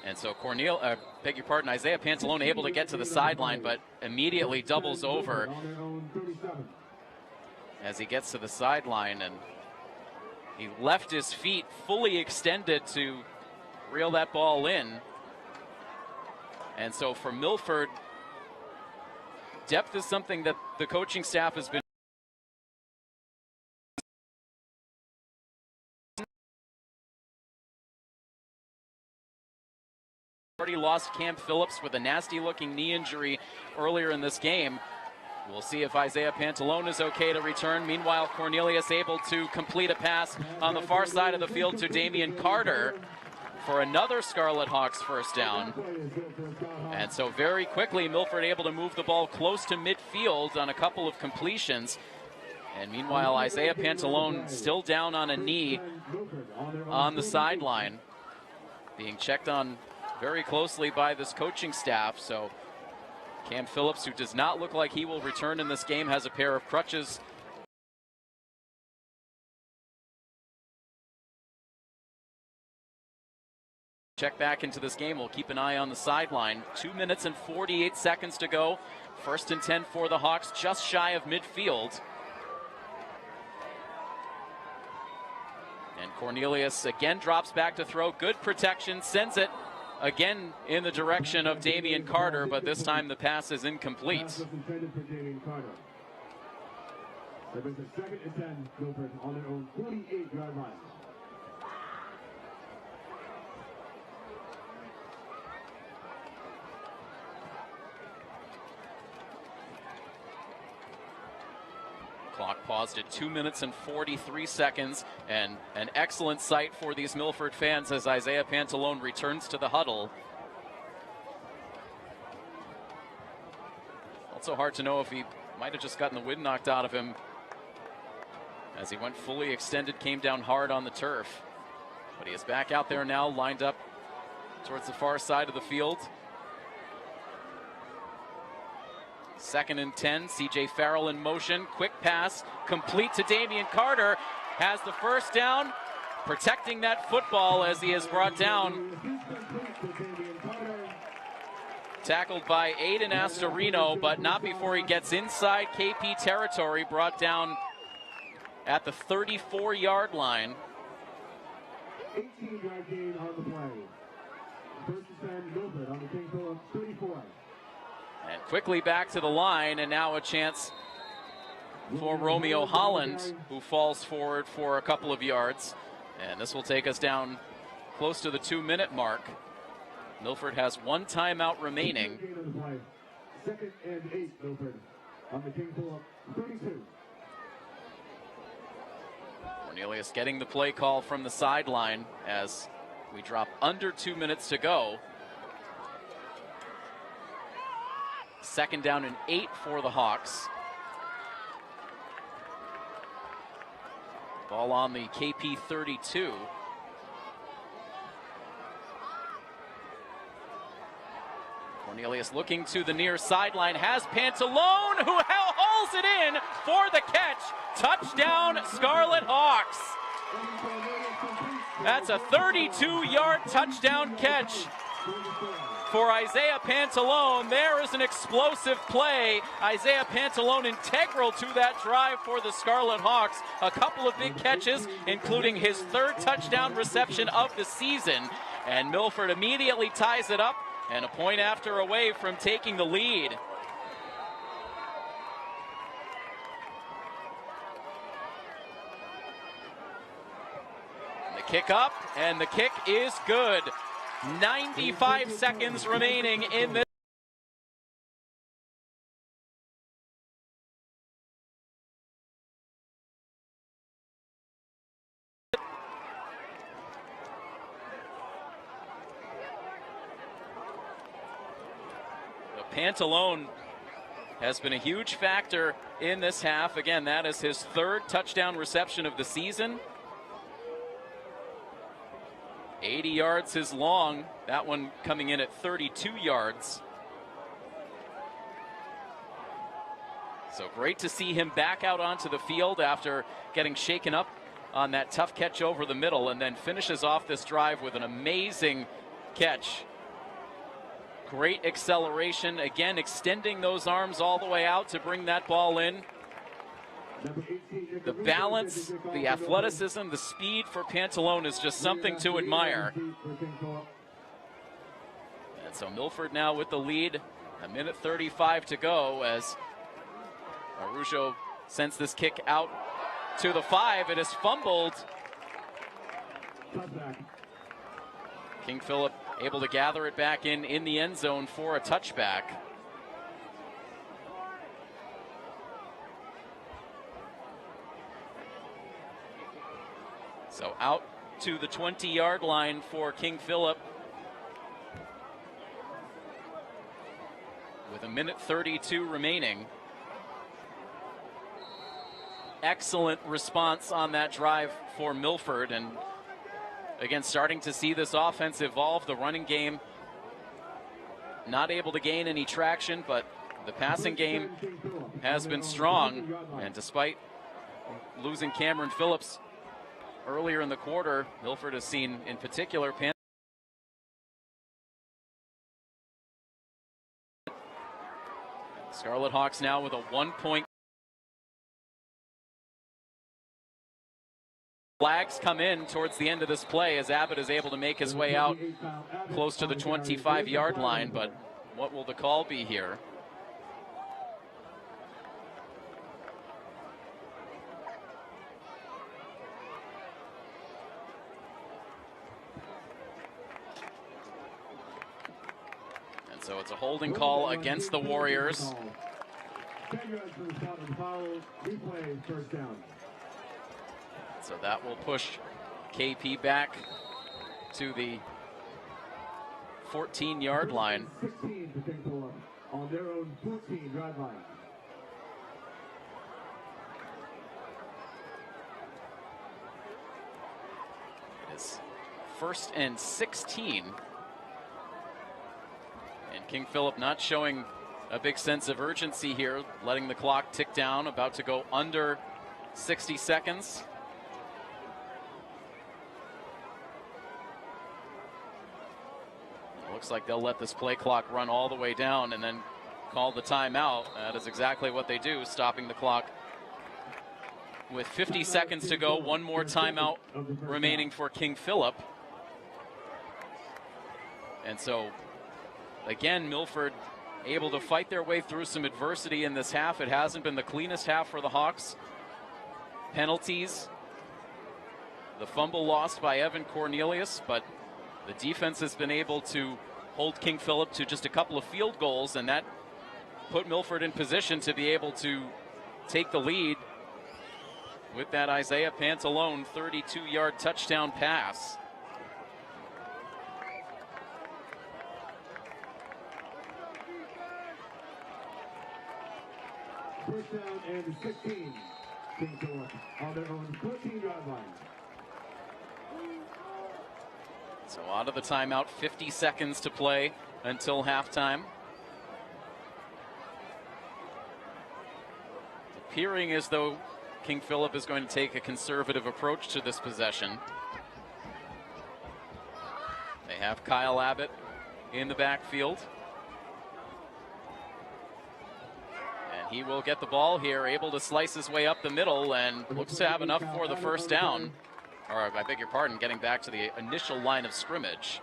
And so beg your pardon, Isaiah Pantalone able to get to the sideline, but immediately doubles over as he gets to the sideline, and he left his feet fully extended to reel that ball in. And so for Milford, depth is something that the coaching staff has been already lost Cam Phillips with a nasty-looking knee injury earlier in this game. We'll see if Isaiah Pantalone is okay to return. Meanwhile, Cornelius able to complete a pass on the far side of the field to Damian Carter for another Scarlet Hawks first down. And so very quickly, Milford able to move the ball close to midfield on a couple of completions. And meanwhile, Isaiah Pantalone still down on a knee on the sideline, being checked on very closely by this coaching staff. So Cam Phillips, who does not look like he will return in this game, has a pair of crutches. Check back into this game. We'll keep an eye on the sideline. 2 minutes and 48 seconds to go. 1st and 10 for the Hawks, just shy of midfield. And Cornelius again drops back to throw. Good protection, sends it again in the direction of Damian Carter, but this time the pass is incomplete. That was the 2nd and 10, Milford on their own 48-yard line. Clock paused at 2 minutes and 43 seconds, and an excellent sight for these Milford fans as Isaiah Pantalone returns to the huddle. Also hard to know if he might have just gotten the wind knocked out of him as he went fully extended, came down hard on the turf. But he is back out there now, lined up towards the far side of the field. 2nd and 10, C.J. Farrell in motion, quick pass, complete to Damian Carter, has the first down, protecting that football as he is brought down. Tackled by Aiden Astorino, but not before he gets inside KP territory, brought down at the 34-yard line. 18-yard gain on the play. 1st and 10, Milford on the King Phillips 34. And quickly back to the line, and now a chance for Romeo Holland, who falls forward for a couple of yards. And this will take us down close to the 2-minute mark. Milford has 1 timeout remaining. 2nd and 8, Milford on the King Phillips 32. Cornelius getting the play call from the sideline as we drop under 2 minutes to go. 2nd down and 8 for the Hawks. Ball on the KP 32. Cornelius looking to the near sideline, has Pantalone, who hauls it in for the catch. Touchdown, Scarlet Hawks. That's a 32-yard touchdown catch for Isaiah Pantalone. There is an explosive play. Isaiah Pantalone integral to that drive for the Scarlet Hawks. A couple of big catches, including his 3rd touchdown reception of the season. And Milford immediately ties it up, and a point after away from taking the lead. The kick up, and the kick is good. 95 seconds remaining in this. Pantalone has been a huge factor in this half. Again, that is his 3rd touchdown reception of the season. 80 yards his long, that one coming in at 32 yards. So great to see him back out onto the field after getting shaken up on that tough catch over the middle, and then finishes off this drive with an amazing catch Great acceleration, again extending those arms all the way out to bring that ball in. The balance, the athleticism, the speed for Pantalone is just something to admire. And so Milford now with the lead, 1:35 to go as Araujo sends this kick out to the 5. It is fumbled. King Philip able to gather it back in the end zone for a touchback. So out to the 20-yard line for King Philip with 1:32 remaining. Excellent response on that drive for Milford, and again starting to see this offense evolve. The running game not able to gain any traction, but the passing game has been strong, and despite losing Cameron Phillips earlier in the quarter, Milford has seen in particular Scarlet Hawks now with a 1-point. Flags come in towards the end of this play as Abbott is able to make his way out close to the 25-yard line, but what will the call be here? And so it's a holding call against the Warriors. So that will push KP back to the 14-yard line. On their own 14-yard line. It is 1st and 16. And King Philip not showing a big sense of urgency here, letting the clock tick down, about to go under 60 seconds. Looks like they'll let this play clock run all the way down and then call the timeout. That is exactly what they do, stopping the clock with 50 seconds to go. One more timeout remaining for King Philip. And so, again, Milford able to fight their way through some adversity in this half. It hasn't been the cleanest half for the Hawks. Penalties. The fumble lost by Evan Cornelius, but the defense has been able to hold King Philip to just a couple of field goals, and that put Milford in position to be able to take the lead with that Isaiah Pantalone 32-yard touchdown pass. First down and 16. King Philip on their own 14-yard line. So out of the timeout, 50 seconds to play until halftime. Appearing as though King Philip is going to take a conservative approach to this possession. They have Kyle Abbott in the backfield. And he will get the ball here, able to slice his way up the middle, and looks to have enough for the first down. Or, I beg your pardon, getting back to the initial line of scrimmage.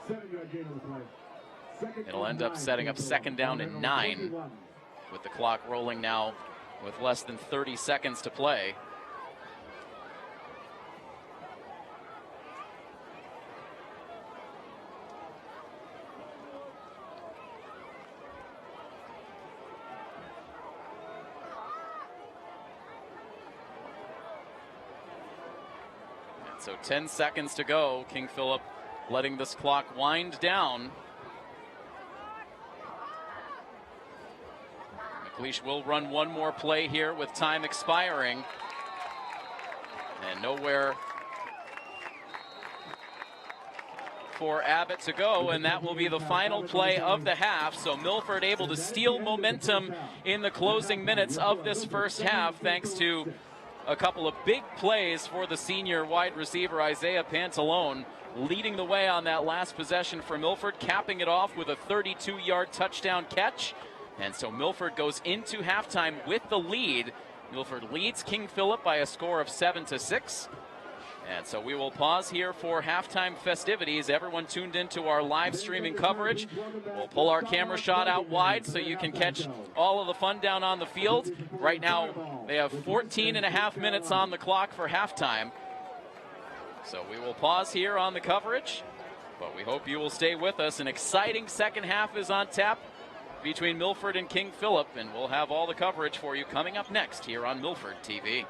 7-yard gain on the play. It'll end up setting up second down and 9 with the clock rolling now with less than 30 seconds to play. So 10 seconds to go. King Philip letting this clock wind down. McLeish will run one more play here with time expiring. And nowhere for Abbott to go, and that will be the final play of the half. So Milford able to steal momentum in the closing minutes of this first half thanks to a couple of big plays for the senior wide receiver Isaiah Pantalone, leading the way on that last possession for Milford, capping it off with a 32-yard touchdown catch. And so Milford goes into halftime with the lead. Milford leads King Philip by a score of 7-6. And so we will pause here for halftime festivities. Everyone tuned into our live streaming coverage. We'll pull our camera shot out wide so you can catch all of the fun down on the field. Right now, they have 14 and a half minutes on the clock for halftime. So we will pause here on the coverage, but we hope you will stay with us. An exciting second half is on tap between Milford and King Philip, and we'll have all the coverage for you coming up next here on Milford TV.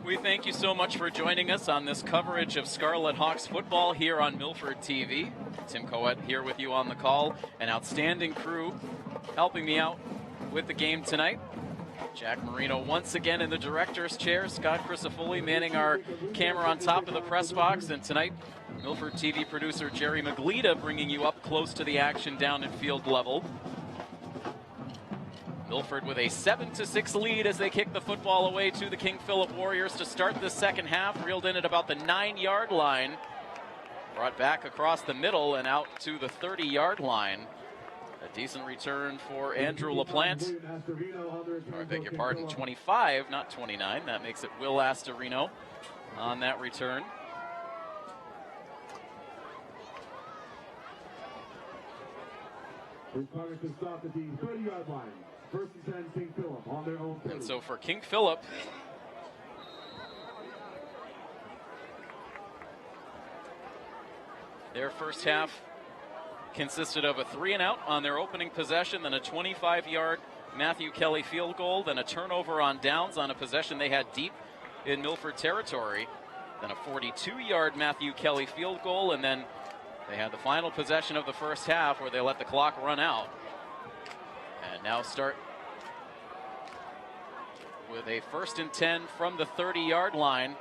We thank you so much for joining us on this coverage of Scarlet Hawks football here on Milford TV. Tim Coet here with you on the call. An outstanding crew helping me out with the game tonight. Jack Marino once again in the director's chair. Scott Crisafulli manning our camera on top of the press box. And tonight, Milford TV producer Jerry Maglita bringing you up close to the action down at field level. Milford with a 7-6 lead as they kick the football away to the King Philip Warriors to start the second half. Reeled in at about the 9-yard line. Brought back across the middle and out to the 30-yard line. A decent return for Andrew LaPlante. Or I beg your pardon, 25, not 29. That makes it Will Astorino on that return. Required to stop at the 30-yard line. First and 10, King Philip on their own 30. And so for King Philip, their first half consisted of a 3-and-out on their opening possession, then a 25-yard Matthew Kelly field goal, then a turnover on downs on a possession they had deep in Milford territory, then a 42-yard Matthew Kelly field goal, and then they had the final possession of the first half where they let the clock run out. And now start with a 1st and 10 from the 30-yard line.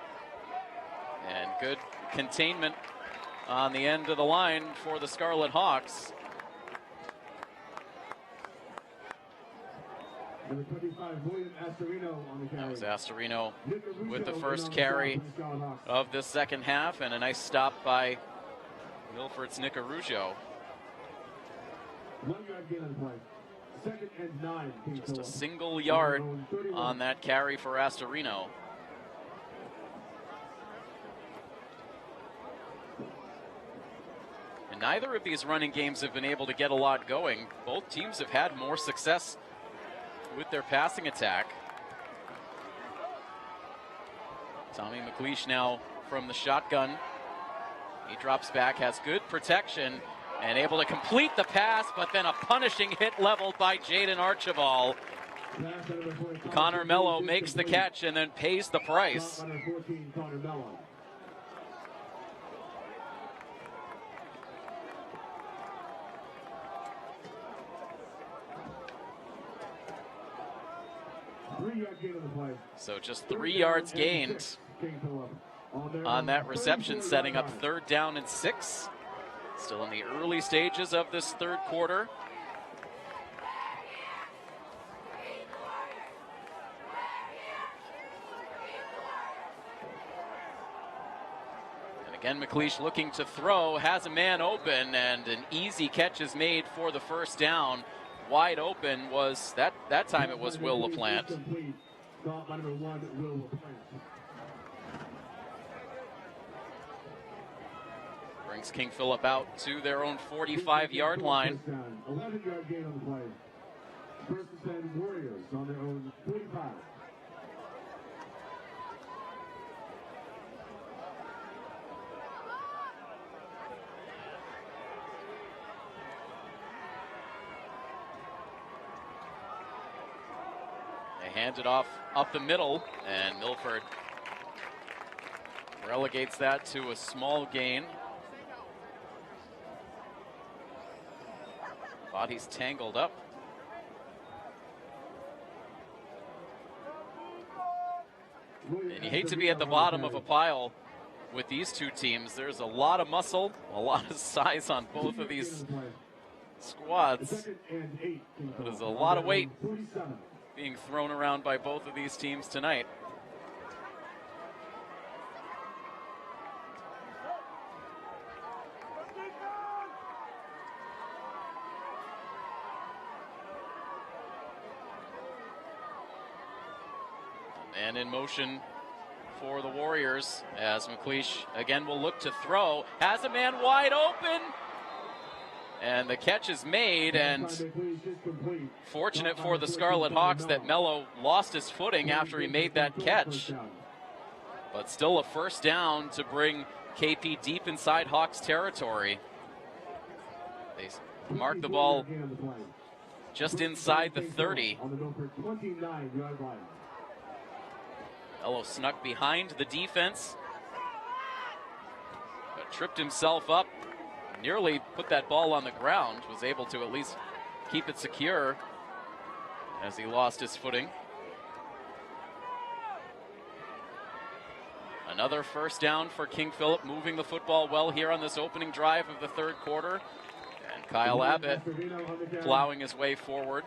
And good containment on the end of the line for the Scarlet Hawks. Number 25, William Astorino on the carry. That was Astorino with the first carry of this second half, and a nice stop by Milford's Nick Araujo. 1 yard gain on the play. 2nd and 9. Just a single yard on that carry for Astorino. And neither of these running games have been able to get a lot going. Both teams have had more success with their passing attack. Tommy McLeish now from the shotgun. He drops back, has good protection, and able to complete the pass, but then a punishing hit leveled by Jaden Archibald. Connor Mello makes the catch and then pays the price. So just 3 yards gained on that reception, setting up 3rd down and 6. Still in the early stages of this third quarter. And again, McLeish looking to throw, has a man open, and an easy catch is made for the first down. Wide open was, that time it was Will LaPlante. Brings King Philip out to their own 45-yard line. 11-yard gain on the play. First and 10 Warriors on their own 45. They hand it off up the middle, and Milford relegates that to a small gain. Body's tangled up. And you hate to be at the bottom of a pile with these two teams. There's a lot of muscle, a lot of size on both of these squads. There's a lot of weight being thrown around by both of these teams tonight. And in motion for the Warriors as McLeish again will look to throw. Has a man wide open. And the catch is made, and fortunate for the Scarlet Hawks that Mello lost his footing after he made that catch. But still a first down to bring KP deep inside Hawks territory. They mark the ball just inside the 30. Mello snuck behind the defense, but tripped himself up, nearly put that ball on the ground, was able to at least keep it secure as he lost his footing. Another first down for King Philip, moving the football well here on this opening drive of the third quarter. And Kyle Abbott plowing his way forward.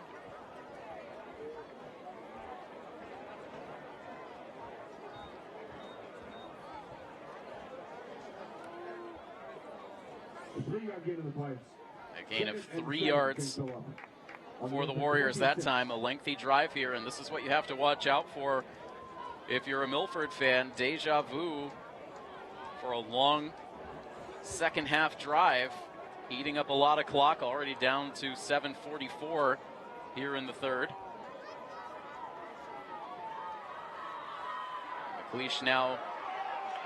A gain of 3 yards for the Warriors that time. A lengthy drive here, and this is what you have to watch out for if you're a Milford fan. Deja vu for a long second half drive, eating up a lot of clock, already down to 7:44 here in the third. McLeish now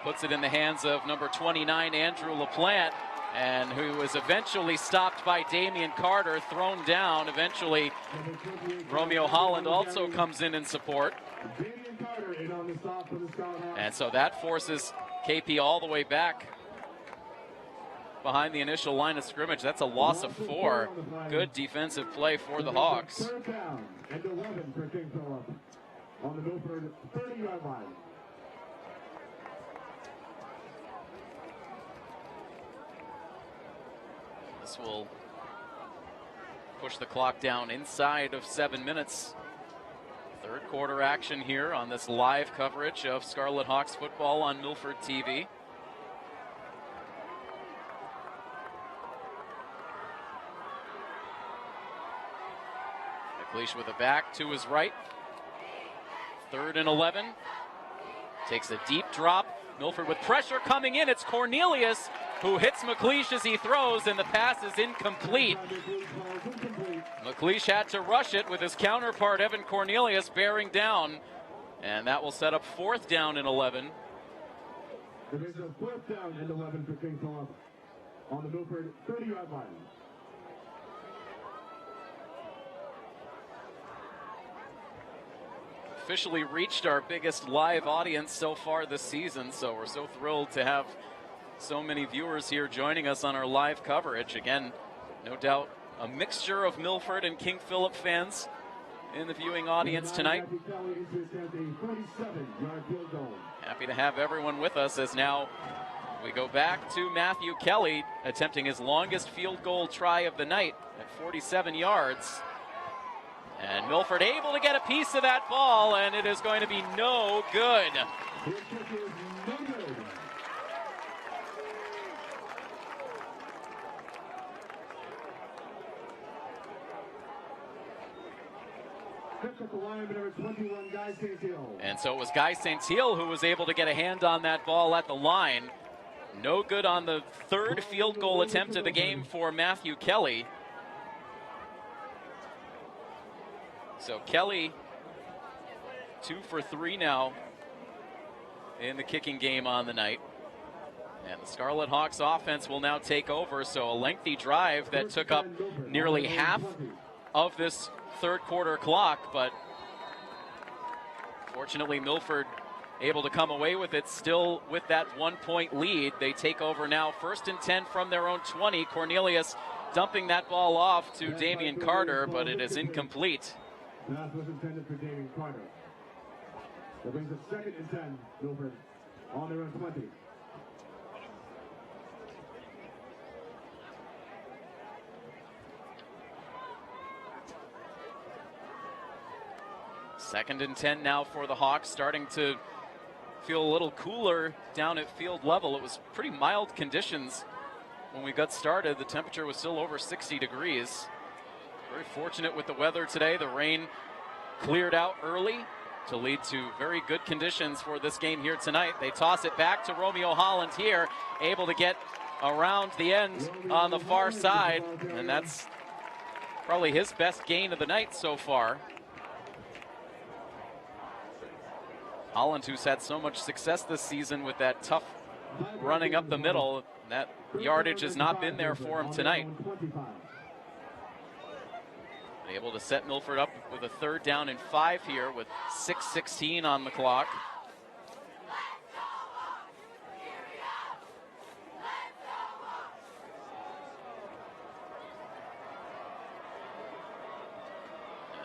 puts it in the hands of number 29, Andrew LaPlante, and who was eventually stopped by Damian Carter, thrown down. Eventually, Romeo Holland also comes in support. And so that forces KP all the way back behind the initial line of scrimmage. That's a loss of 4. Good defensive play for the Hawks. Third down and 11 for King Philip on the Milford 30-yard line. This will push the clock down inside of 7 minutes. Third quarter action here on this live coverage of Scarlet Hawks football on Milford TV. McLeish with a back to his right. 3rd and 11. Takes a deep drop. Milford with pressure coming in. It's Cornelius who hits McLeish as he throws, and the pass is incomplete. McLeish had to rush it with his counterpart, Evan Cornelius, bearing down. And that will set up 4th down and 11. It is a 4th down and 11 for King Philip on the Milford 30-yard line. Officially reached our biggest live audience so far this season, so we're so thrilled to have so many viewers here joining us on our live coverage. Again, no doubt a mixture of Milford and King Philip fans in the viewing audience tonight. Happy to have everyone with us as now We go back to Matthew Kelly attempting his longest field goal try of the night at 47 yards. And Milford able to get a piece of that ball, and it is going to be no good. His kick is no good. Picked up the line, number 21, Guy St. Hill. And so it was Guy St. Hill who was able to get a hand on that ball at the line. No good on the third field goal attempt of the game for Matthew Kelly. So Kelly, 2 for 3 now in the kicking game on the night. And the Scarlet Hawks offense will now take over. So a lengthy drive that took up nearly half of this third quarter clock, but fortunately Milford able to come away with it, still with that 1-point lead. They take over now, 1st and 10 from their own 20. Cornelius dumping that ball off to Damian Carter, but it is incomplete. Pass was intended for Damian Carter. That brings up 2nd and 10, Milford on their own 20. Second and 10 now for the Hawks, starting to feel a little cooler down at field level. It was pretty mild conditions when we got started. The temperature was still over 60 degrees. Very fortunate with the weather today. The rain cleared out early to lead to very good conditions for this game here tonight. They toss it back to Romeo Holland here, able to get around the end on the far side, and that's probably his best gain of the night so far. Holland, who's had so much success this season with that tough running up the middle, that yardage has not been there for him tonight. Able to set Milford up with a 3rd down and 5 here with 6:16 on the clock.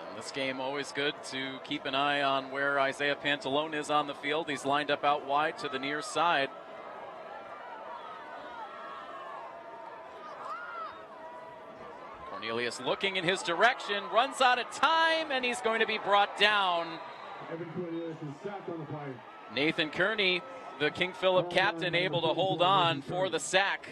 And this game always good to keep an eye on where Isaiah Pantalone is on the field. He's lined up out wide to the near side. Cornelius looking in his direction, runs out of time, and he's going to be brought down. Nathan Kearney, the King Philip captain, able to hold on for the sack.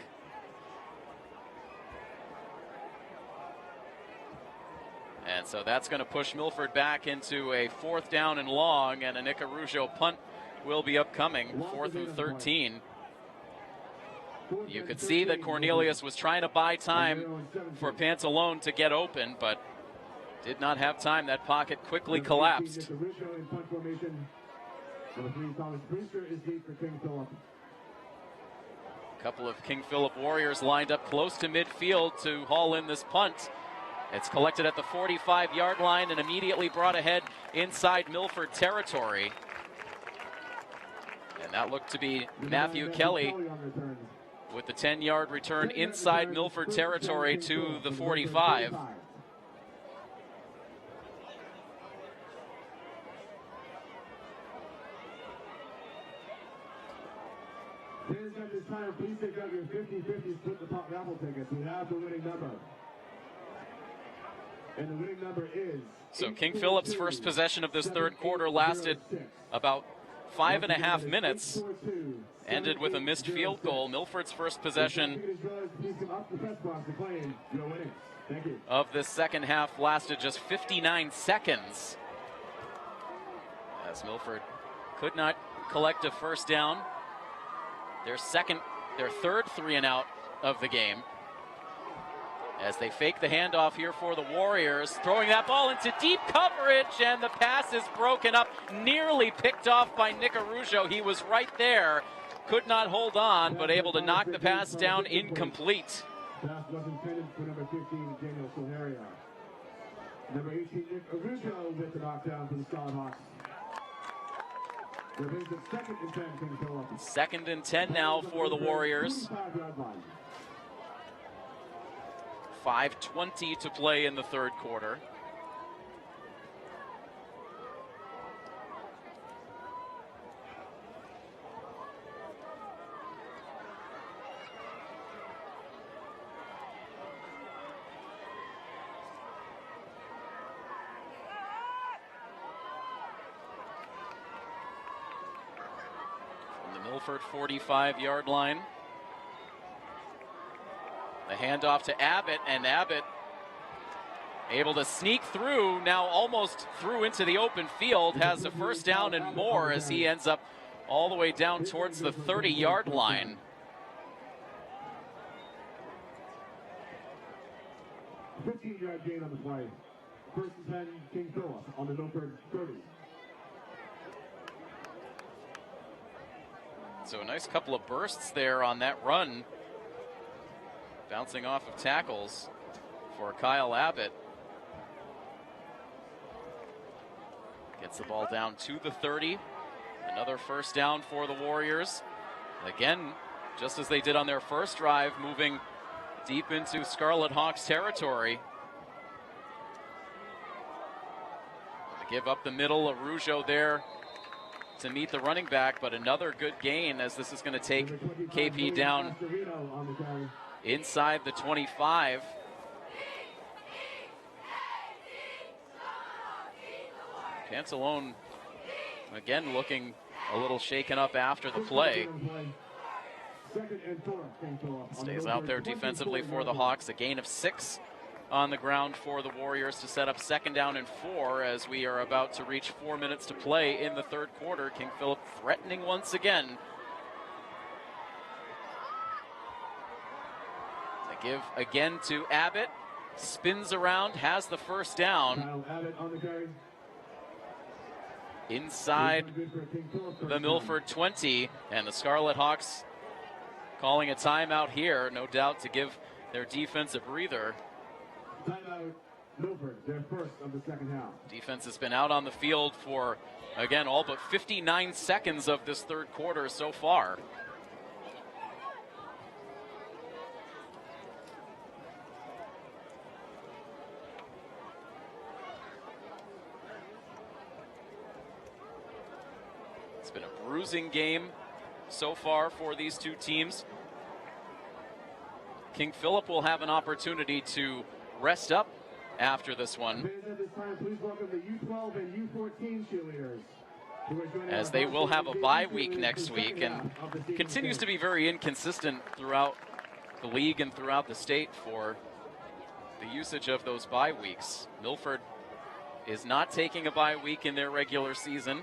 And so that's going to push Milford back into a 4th down and long, and a Nick Araujo punt will be upcoming, 4th and 13. You could see that Cornelius was trying to buy time for Pantalone to get open, but did not have time. That pocket quickly collapsed. A couple of King Philip Warriors lined up close to midfield to haul in this punt. It's collected at the 45-yard line and immediately brought ahead inside Milford territory. And that looked to be Matthew Kelly with the 10-yard return inside Milford territory to the 45. Fans at this time, please take out your 50-50 split the top raffle tickets. We have the winning number. And the winning number is... So King Philip's first possession of this third quarter lasted about 5.5 minutes. Ended with a missed field goal. Milford's first possession of this second half lasted just 59 seconds. As Milford could not collect a first down. Their third 3-and-out of the game. As they fake the handoff here for the Warriors, throwing that ball into deep coverage, and the pass is broken up, nearly picked off by Nick Araujo. He was right there, could not hold on, but able to knock the pass down incomplete. Pass was intended for number 15, Daniel Solheria. Number 18, Nick Araujo with the knockdown for the Scarlet Hawks. Second and 10, King Philip. Second and 10 now for the Warriors. 5:20 to play in the third quarter. Milford 45-yard line. The handoff to Abbott, and Abbott able to sneak through, now almost through into the open field, has a first down and more as he ends up all the way down towards the 30-yard line. A 15-yard gain on the play. First and 10, King Philip on the Milford 30. So a nice couple of bursts there on that run, bouncing off of tackles for Kyle Abbott. Gets the ball down to the 30. Another first down for the Warriors. Again, just as they did on their first drive, moving deep into Scarlet Hawks territory. They give up the middle, Arujo there to meet the running back, but another good gain as this is going to take KP down inside the 25. Pantalone again looking a little shaken up after the play. Stays out there defensively for the Hawks. A gain of 6 on the ground for the Warriors to set up second down and 4 as we are about to reach 4 minutes to play in the third quarter. King Philip threatening once again. They give again to Abbott. Spins around, has the first down. Inside the Milford 20, and the Scarlet Hawks calling a timeout here, no doubt to give their defense a breather. Timeout, Milford, their first of the second half. Defense has been out on the field for, again, all but 59 seconds of this third quarter so far. It's been a bruising game so far for these two teams. King Philip will have an opportunity to rest up after this one, as they will have a bye week next week, and continues to be very inconsistent throughout the league and throughout the state for the usage of those bye weeks. Milford is not taking a bye week in their regular season.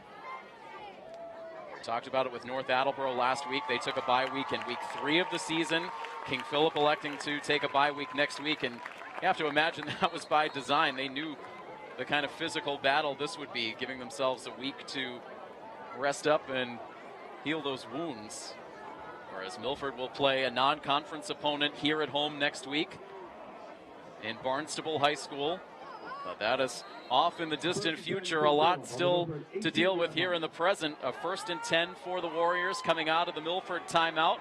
We talked about it with North Attleboro last week. They took a bye week in week 3 of the season. King Philip electing to take a bye week next week, and you have to imagine that was by design. They knew the kind of physical battle this would be, giving themselves a week to rest up and heal those wounds. Whereas Milford will play a non-conference opponent here at home next week in Barnstable High School. But that is off in the distant future. A lot still to deal with here in the present. A 1st and 10 for the Warriors coming out of the Milford timeout.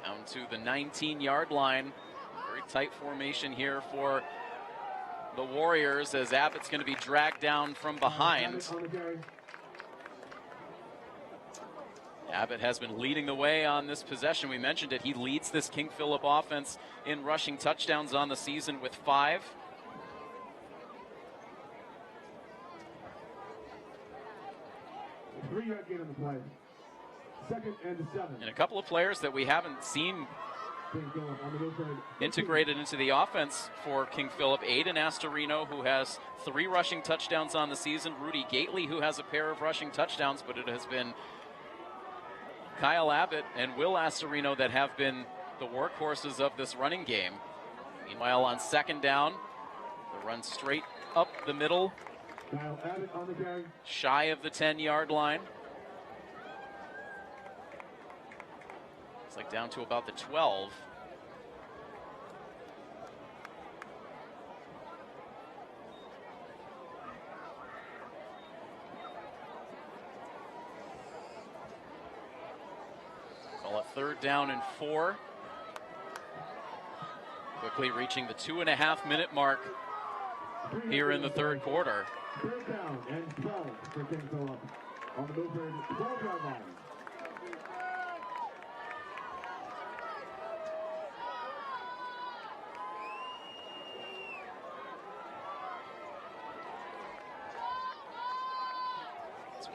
Down to the 19-yard line. Very tight formation here for the Warriors as Abbott's going to be dragged down from behind. Abbott has been leading the way on this possession. We mentioned it. He leads this King Philip offense in rushing touchdowns on the season with 5. A 3-yard gain on the play. 2nd and 7. And a couple of players that we haven't seen integrated into the offense for King Philip. Aiden Astorino, who has 3 rushing touchdowns on the season. Rudy Gately, who has a pair of rushing touchdowns, but it has been Kyle Abbott and Will Astorino that have been the workhorses of this running game. Meanwhile, on second down, the run straight up the middle, Kyle Abbott on the carry. Shy of the 10-yard line. It's like down to about the 12. Call it 3rd down and 4. Quickly reaching the 2.5-minute mark here in the third quarter. 3rd down and 12 for King Philip on the Milford 12-yard line.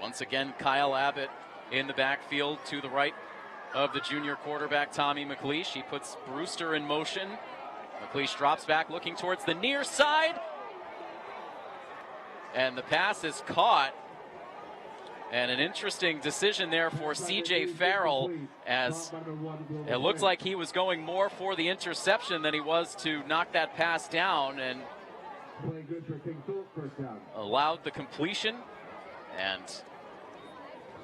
Once again, Kyle Abbott in the backfield to the right of the junior quarterback, Tommy McLeish. He puts Brewster in motion. McLeish drops back, looking towards the near side. And the pass is caught. And an interesting decision there for C.J. Farrell, as it looks like he was going more for the interception than he was to knock that pass down, and allowed the completion and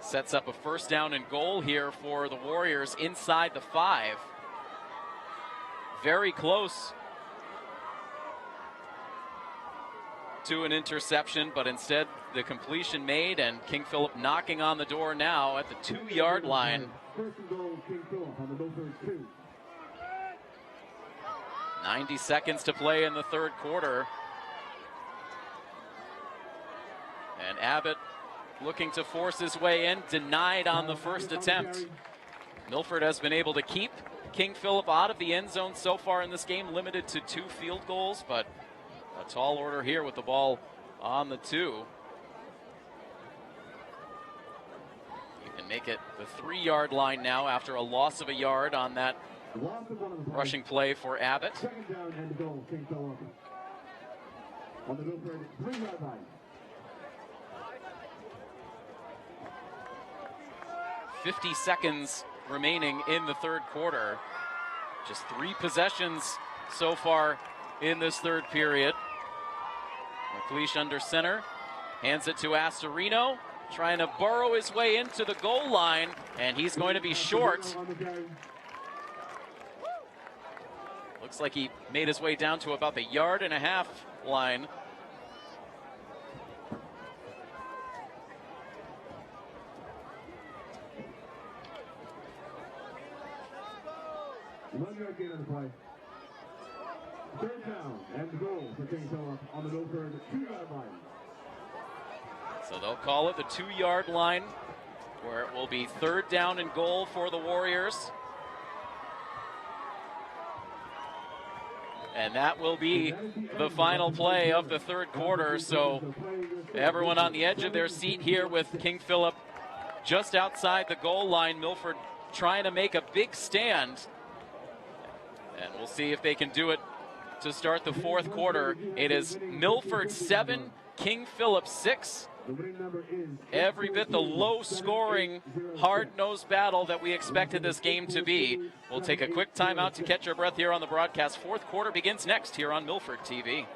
sets up a first down and goal here for the Warriors inside the 5. Very close to an interception, but instead the completion made, and King Philip knocking on the door now at the 2-yard line. 90 seconds to play in the third quarter. And Abbott looking to force his way in, denied on the first attempt. Milford has been able to keep King Philip out of the end zone so far in this game, limited to 2 field goals, but a tall order here with the ball on the 2. You can make it the 3-yard line now after a loss of a yard on that rushing play for Abbott. Second down and goal, King Philip. On the Milford 3-yard line. 50 seconds remaining in the third quarter. Just 3 possessions so far in this third period. McLeish under center, hands it to Astorino, trying to burrow his way into the goal line, and he's going to be short. Looks like he made his way down to about the 1.5-yard line. One-yard gain on the play. Third down and goal for King Philip on the Milford 2-yard line. So they'll call it the 2-yard line, where it will be third down and goal for the Warriors. And that will be the final play of the third quarter. So everyone on the edge of their seat here with King Philip just outside the goal line. Milford trying to make a big stand. And we'll see if they can do it to start the fourth quarter. It is Milford 7, King Philip 6. Every bit the low-scoring, hard-nosed battle that we expected this game to be. We'll take a quick timeout to catch our breath here on the broadcast. Fourth quarter begins next here on Milford TV.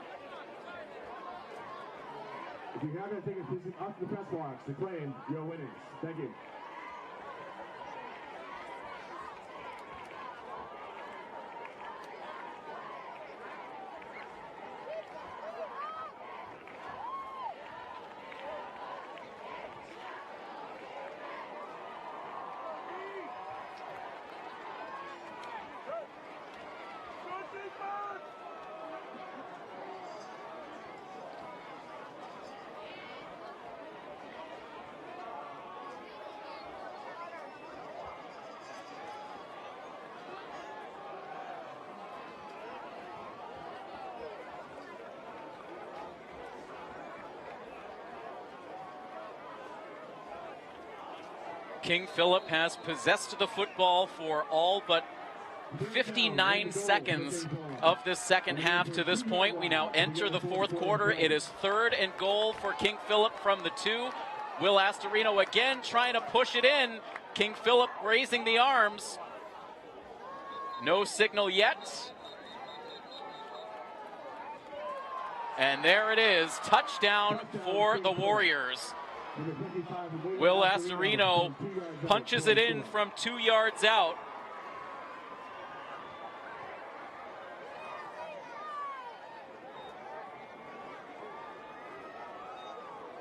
If you haven't taken please off the press box to claim your winnings. Thank you. King Philip has possessed the football for all but 59 seconds of this second half to this point. We now enter the fourth quarter. It is third and goal for King Philip from the 2. Will Astorino again trying to push it in. King Philip raising the arms. No signal yet. And there it is, touchdown for the Warriors. Will Astorino punches it in from 2 yards out.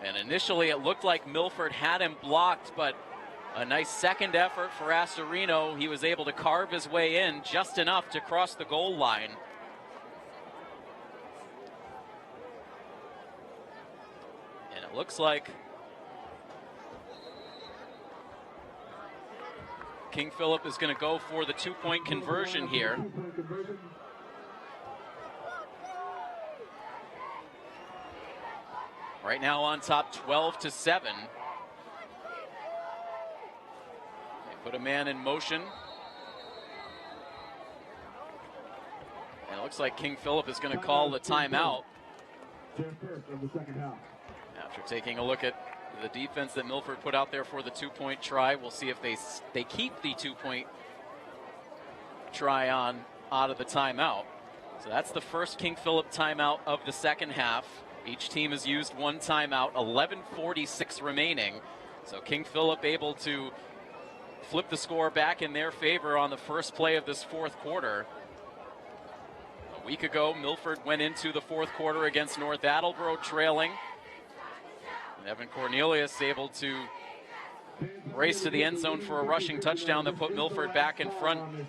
And initially it looked like Milford had him blocked, but a nice second effort for Astorino. He was able to carve his way in just enough to cross the goal line. And it looks like King Philip is going to go for the 2-point conversion here. Right now on top 12-7. Put a man in motion. And it looks like King Philip is going to call the timeout. After taking a look at the defense that Milford put out there for the two-point try, we'll see if they keep the two-point try on out of the timeout. So that's the first King Philip timeout of the second half. Each team has used one timeout, 11:46 remaining. So King Philip able to flip the score back in their favor on the first play of this fourth quarter. A week ago, Milford went into the fourth quarter against North Attleboro trailing. And Evan Cornelius able to race to the end zone for a rushing touchdown that put Milford back in front.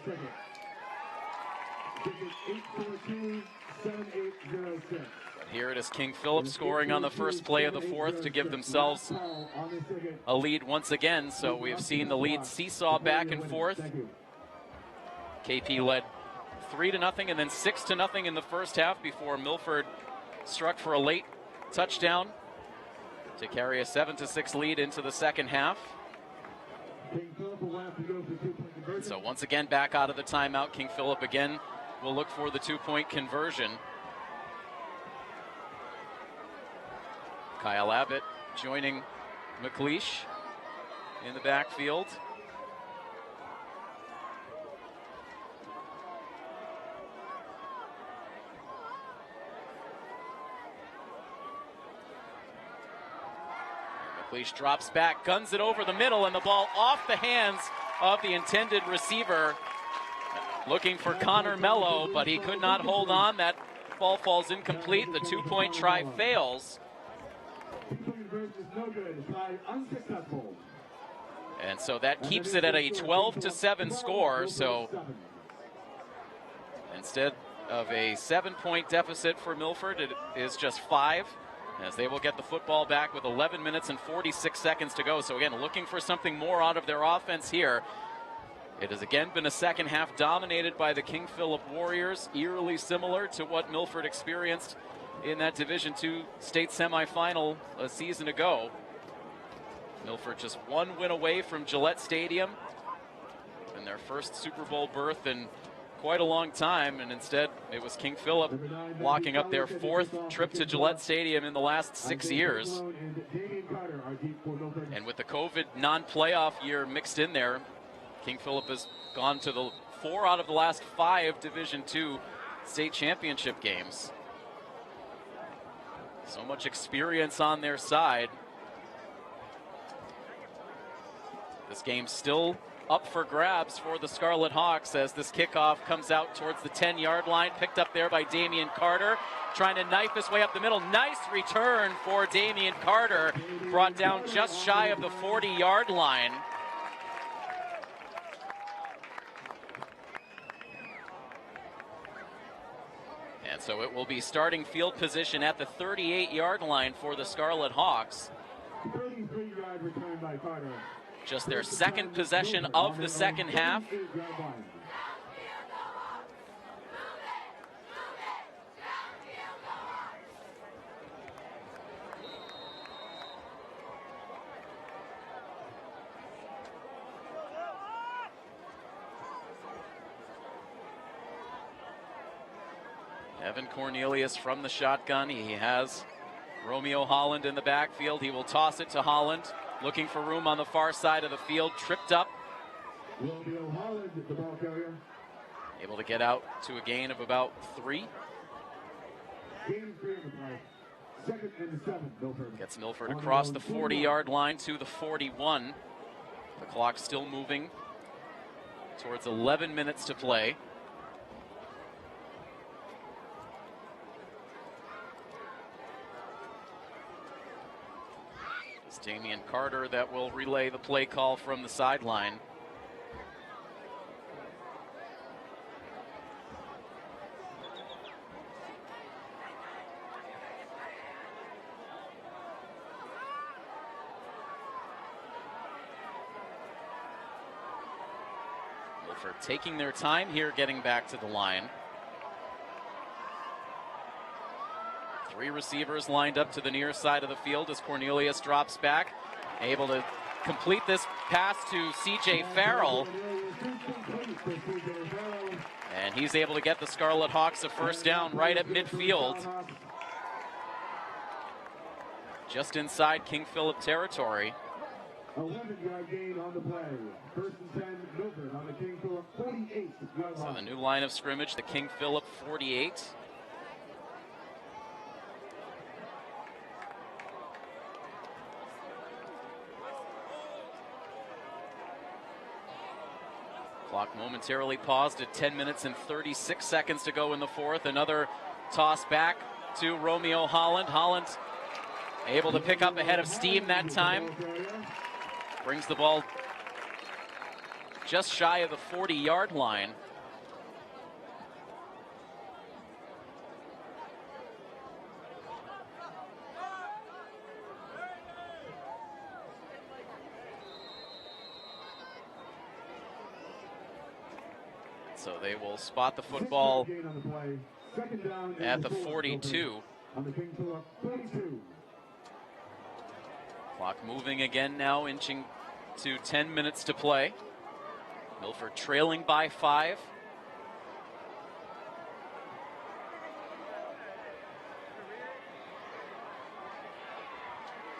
But here it is King Philip scoring on the first play of the fourth to give themselves a lead once again. So we have seen the lead seesaw back and forth. KP led 3-0 and then 6-0 in the first half before Milford struck for a late touchdown to carry a 7-6 lead into the second half. So once again back out of the timeout, King Philip again will look for the two-point conversion. Kyle Abbott joining McLeish in the backfield. McLeish drops back, guns it over the middle, and the ball off the hands of the intended receiver. Looking for Connor Mello, but he could not hold on. That ball falls incomplete. The two-point try fails. And so that keeps it at a 12-7 score. So instead of a 7-point deficit for Milford, it is just 5, as they will get the football back with 11 minutes and 46 seconds to go. So again, looking for something more out of their offense here. It has again been a second half dominated by the King Philip Warriors, eerily similar to what Milford experienced in that Division II state semifinal a season ago. Milford just one win away from Gillette Stadium and their first Super Bowl berth in quite a long time, and instead it was King Philip locking up their fourth trip to Gillette Stadium in the last 6 years. And with the COVID non-playoff year mixed in there, King Philip has gone to the 4 out of the last 5 Division II state championship games. So much experience on their side. This game still up for grabs for the Scarlet Hawks as this kickoff comes out towards the 10-yard line, picked up there by Damian Carter, trying to knife his way up the middle. Nice return for Damian Carter, brought down just shy of the 40-yard line. And so it will be starting field position at the 38-yard line for the Scarlet Hawks. 33-yard return by Carter. Just their second possession of the second half. Evan Cornelius from the shotgun. He has Romeo Holland in the backfield. He will toss it to Holland, looking for room on the far side of the field. Tripped up. Romeo Holland, the ball carrier. Able to get out to a gain of about 3. Gain 3 on the play. 2nd and 7, Milford. Gets Milford across the 40-yard line to the 41. The clock still moving towards 11 minutes to play. It's Damian Carter that will relay the play call from the sideline. Milford taking their time here getting back to the line. 3 receivers lined up to the near side of the field as Cornelius drops back, able to complete this pass to C.J. Farrell. And he's able to get the Scarlet Hawks a first down right at midfield. Just inside King Philip territory. 11-yard gain on the play. First and 10, Milford on the King Philip 48-yard line. So the new line of scrimmage, the King Philip 48. Clock momentarily paused at 10 minutes and 36 seconds to go in the fourth. Another toss back to Romeo Holland. Holland able to pick up ahead of steam that time. Brings the ball just shy of the 40-yard line. So they will spot the football at the 42. Clock moving again now, inching to 10 minutes to play. Milford trailing by 5.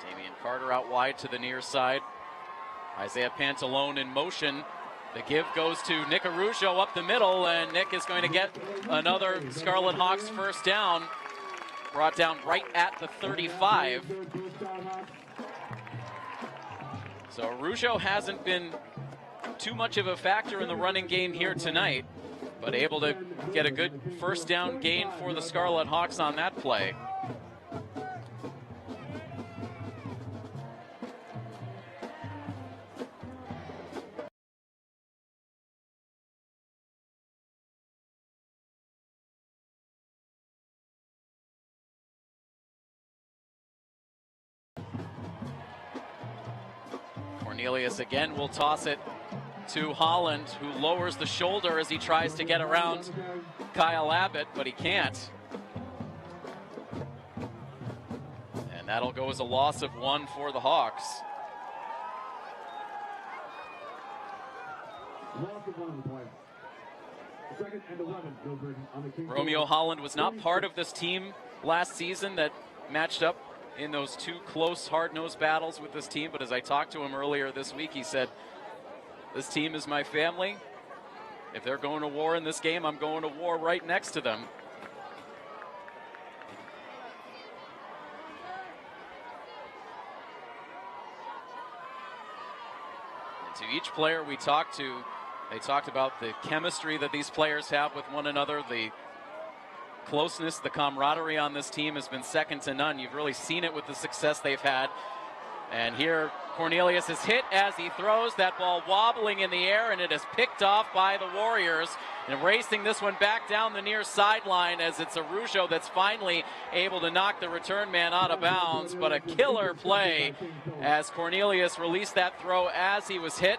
Damian Carter out wide to the near side. Isaiah Pantalone in motion. The give goes to Nick Arujo up the middle, and Nick is going to get another Scarlet Hawks first down. Brought down right at the 35. So Arujo hasn't been too much of a factor in the running game here tonight, but able to get a good first down gain for the Scarlet Hawks on that play. Cornelius again will toss it to Holland, who lowers the shoulder as he tries to get around Kyle Abbott, but he can't. And that'll go as a loss of 1 for the Hawks. Romeo Holland was not part of this team last season that matched up in those 2 close, hard-nosed battles with this team, but as I talked to him earlier this week, he said, this team is my family. If they're going to war in this game, I'm going to war right next to them. And to each player we talked to, they talked about the chemistry that these players have with one another, the closeness, the camaraderie on this team has been second to none. You've really seen it with the success they've had. And here Cornelius is hit as he throws that ball wobbling in the air, and it is picked off by the Warriors and racing this one back down the near sideline as it's Arujo that's finally able to knock the return man out of bounds. But a killer play as Cornelius released that throw as he was hit,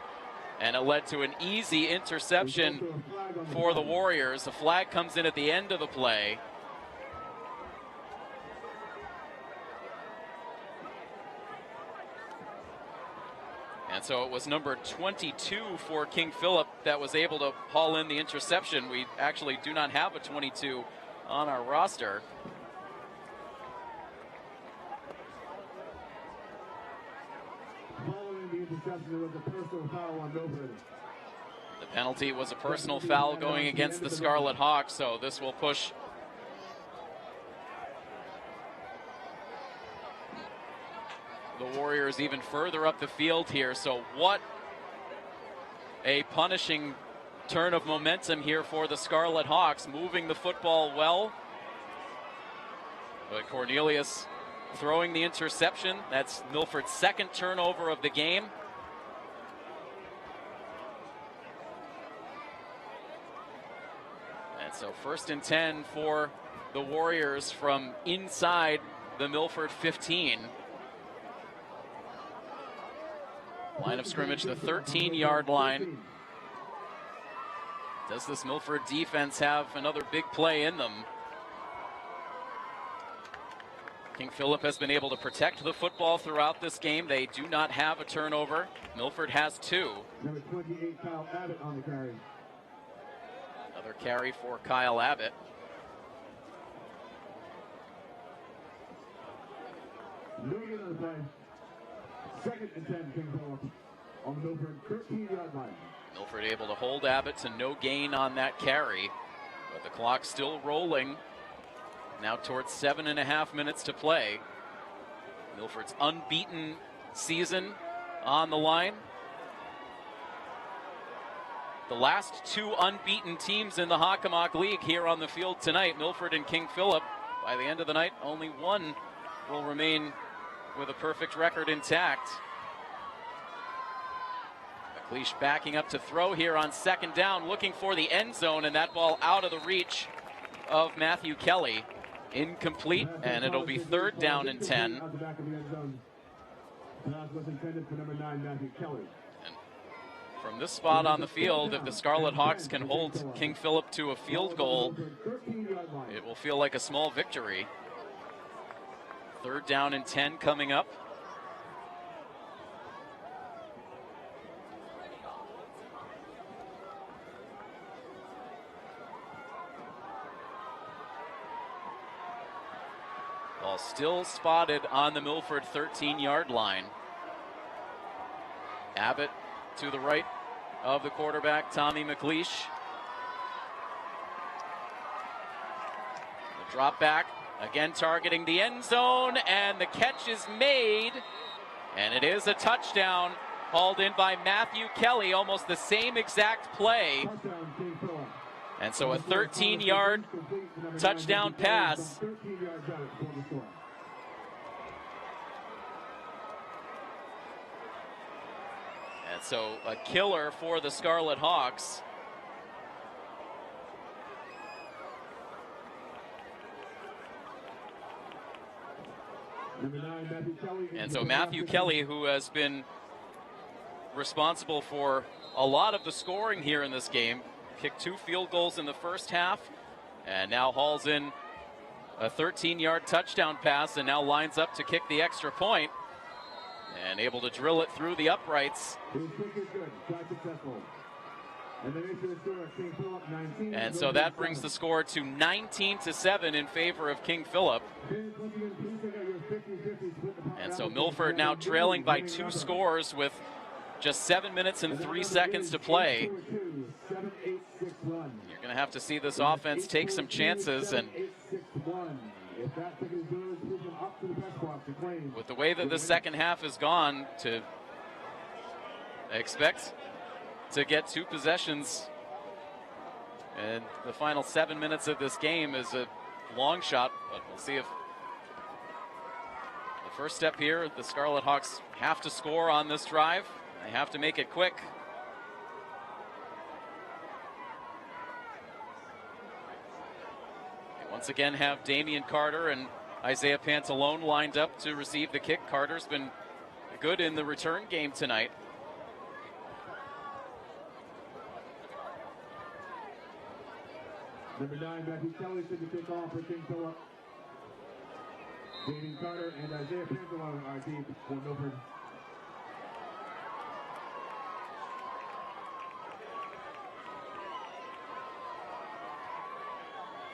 and it led to an easy interception for the Warriors. The flag comes in at the end of the play. And so it was number 22 for King Philip that was able to haul in the interception. We actually do not have a 22 on our roster. Following the interception, was a personal foul on Milford. The penalty was a personal foul going against the Scarlet Hawks, so this will push the Warriors even further up the field here. So what a punishing turn of momentum here for the Scarlet Hawks, moving the football well. But Cornelius throwing the interception. That's Milford's second turnover of the game. And so 1st and 10 for the Warriors from inside the Milford 15. Line of scrimmage, the 13-yard line. Does this Milford defense have another big play in them? King Philip has been able to protect the football throughout this game. They do not have a turnover. Milford has 2. Number 28, Kyle Abbott on the carry. Another carry for Kyle Abbott. No good on the play. 2nd and 10, King Philip on the Milford 13-yard line. Milford able to hold Abbott to no gain on that carry, but the clock still rolling. Now towards 7.5 minutes to play. Milford's unbeaten season on the line. The last 2 unbeaten teams in the Hockomock League here on the field tonight, Milford and King Philip. By the end of the night, only one will remain with a perfect record intact. McLeish backing up to throw here on 2nd down, looking for the end zone, and that ball out of the reach of Matthew Kelly. Incomplete, and it'll be 3rd down and 10. From this spot on the field, if the Scarlet Hawks can hold King Philip to a field goal, it will feel like a small victory. 3rd down and 10 coming up. Ball still spotted on the Milford 13-yard line. Abbott to the right of the quarterback, Tommy McLeish. The drop back, again targeting the end zone, and the catch is made, and it is a touchdown hauled in by Matthew Kelly, almost the same exact play. And so a 13-yard touchdown pass. And so a killer for the Scarlet Hawks. And so Matthew Kelly, who has been responsible for a lot of the scoring here in this game, kicked 2 field goals in the first half, and now hauls in a 13-yard touchdown pass, and now lines up to kick the extra point, and able to drill it through the uprights. And so that brings the score to 19-7 in favor of King Philip. And so Milford now trailing by 2 scores with just 7 minutes and 3 seconds to play. You're going to have to see this offense take some chances, and with the way that the second half has gone, to expect to get 2 possessions and the final 7 minutes of this game is a long shot, but we'll see if the first step here, the Scarlet Hawks have to score on this drive. They have to make it quick. They once again have Damian Carter and Isaiah Pantalone lined up to receive the kick. Carter's been good in the return game tonight. Number 9, Matthew Kelly should be kick off for King Philip. Damian Carter and Isaiah Pantalone are deep for Milford.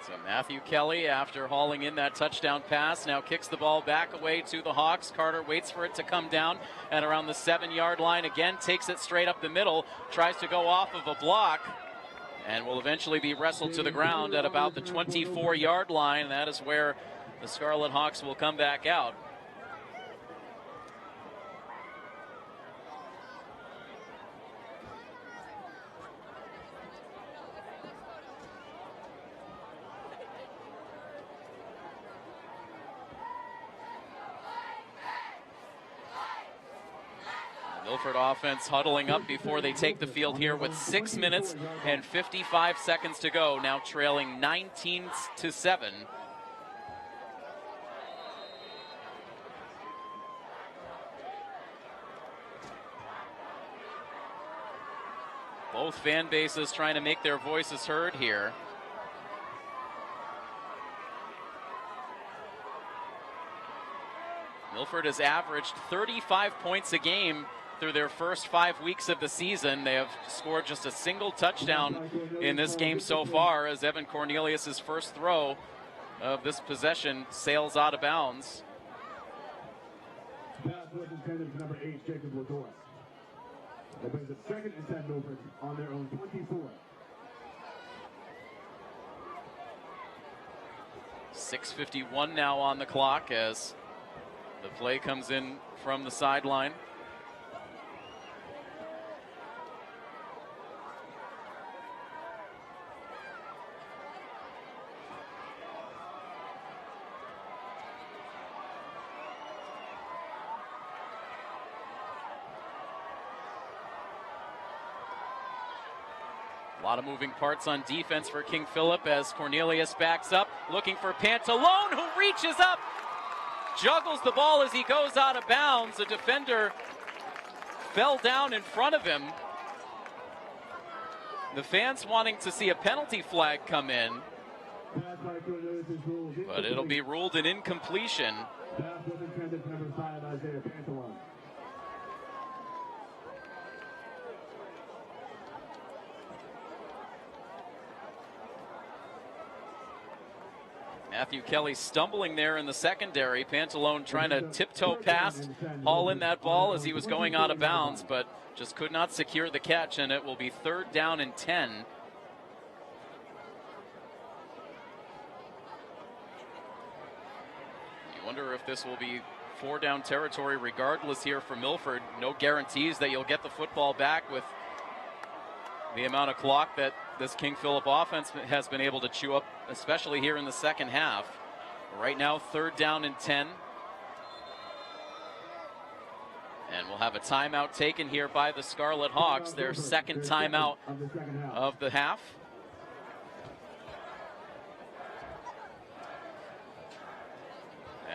So Matthew Kelly, after hauling in that touchdown pass, now kicks the ball back away to the Hawks. Carter waits for it to come down and around the 7-yard line again, takes it straight up the middle, tries to go off of a block, and will eventually be wrestled to the ground at about the 24-yard line. That is where the Scarlet Hawks will come back out. Milford offense huddling up before they take the field here with 6 minutes and 55 seconds to go, now trailing 19-7. Both fan bases trying to make their voices heard here. Milford has averaged 35 points a game through their first 5 weeks of the season. They have scored just a single touchdown in this game so far, as Evan Cornelius' first throw of this possession sails out of bounds. Pass was intended for number 8, Jacob Lador. That brings it 2nd and 10 Milford on their own 24. 6:51 now on the clock as the play comes in from the sideline. A lot of moving parts on defense for King Philip as Cornelius backs up, looking for Pantalone, who reaches up, juggles the ball as he goes out of bounds. A defender fell down in front of him. The fans wanting to see a penalty flag come in, but it'll be ruled an incompletion. Matthew Kelly stumbling there in the secondary. Pantalone trying to tiptoe past, haul in that ball as he was going out of bounds, but just could not secure the catch, and it will be 3rd down and 10. You wonder if this will be 4-down territory regardless here for Milford. No guarantees that you'll get the football back with the amount of clock that this King Philip offense has been able to chew up, especially here in the second half. Right now, 3rd down and 10. And we'll have a timeout taken here by the Scarlet Hawks, their 2nd timeout of the half.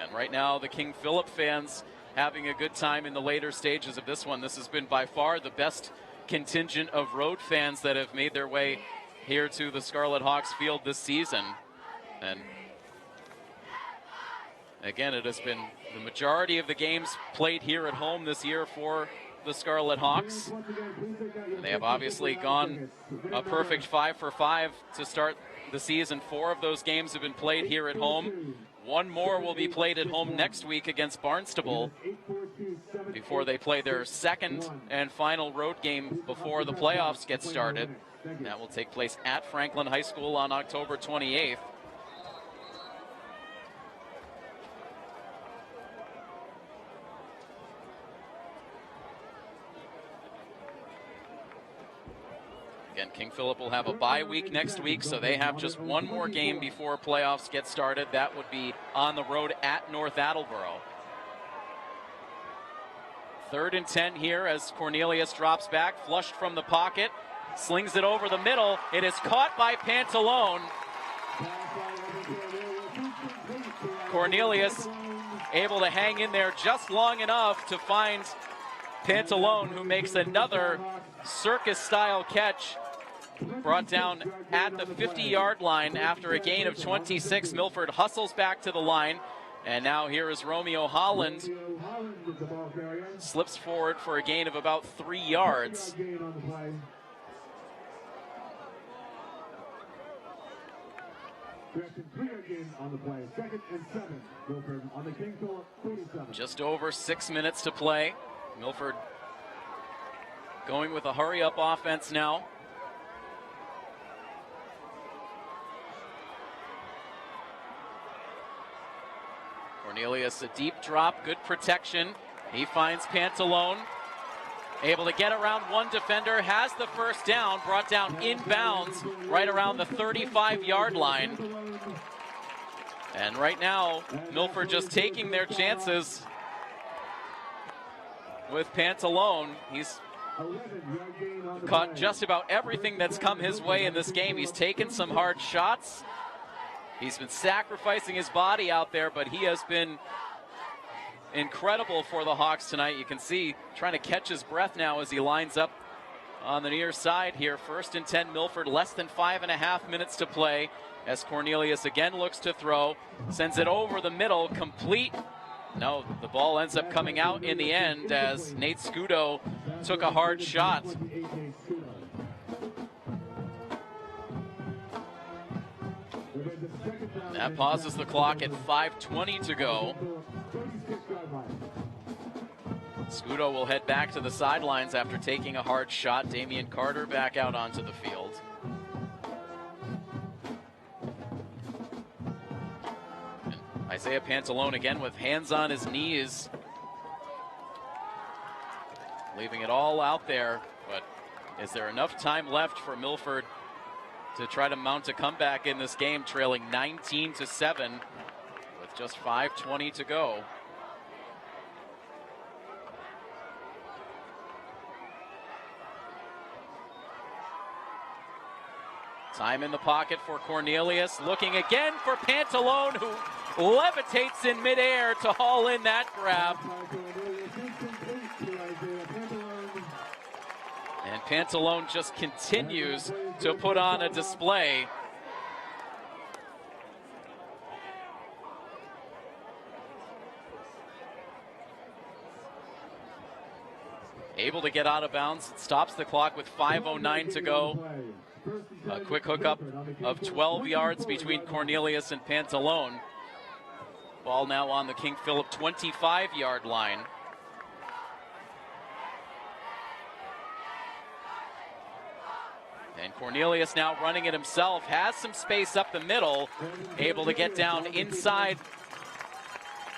And right now, the King Philip fans having a good time in the later stages of this one. This has been by far the best contingent of road fans that have made their way here to the Scarlet Hawks field this season. And again, it has been the majority of the games played here at home this year for the Scarlet Hawks. And they have obviously gone a perfect 5 for 5 to start the season. 4 of those games have been played here at home. 1 more will be played at home next week against Barnstable before they play their 2nd and final road game before the playoffs get started. That will take place at Franklin High School on October 28th. Again, King Philip will have a bye week next week, so they have just 1 more game before playoffs get started. That would be on the road at North Attleboro. 3rd and 10 here as Cornelius drops back, flushed from the pocket, slings it over the middle. It is caught by Pantalone. Cornelius able to hang in there just long enough to find Pantalone, who makes another circus-style catch. Brought down at the 50-yard line after a gain of 26. Milford hustles back to the line. And now here is Romeo Holland. Slips forward for a gain of about 3 yards. Just over 6 minutes to play. Milford going with a hurry-up offense now. Cornelius, a deep drop, good protection. He finds Pantalone, able to get around 1 defender, has the first down, brought down inbounds right around the 35-yard line. And right now, Milford just taking their chances with Pantalone. He's caught just about everything that's come his way in this game. He's taken some hard shots. He's been sacrificing his body out there, but he has been incredible for the Hawks tonight. You can see trying to catch his breath now as he lines up on the near side here. 1st and 10 Milford, less than 5.5 minutes to play as Cornelius again looks to throw, sends it over the middle, complete No, the ball ends up coming out in the end as Nate Scudo took a hard shot. That pauses the clock at 5:20 to go. Scudo will head back to the sidelines after taking a hard shot. Damian Carter back out onto the field. And Isaiah Pantalone again with hands on his knees, leaving it all out there. But is there enough time left for Milford to try to mount a comeback in this game, trailing 19-7 with just 5:20 to go? Time in the pocket for Cornelius, looking again for Pantalone, who levitates in midair to haul in that grab. And Pantalone just continues to put on a display. Able to get out of bounds, stops the clock with 5:09 to go. A quick hookup of 12 yards between Cornelius and Pantalone. Ball now on the King Philip 25-yard line. And Cornelius now running it himself, has some space up the middle, able to get down inside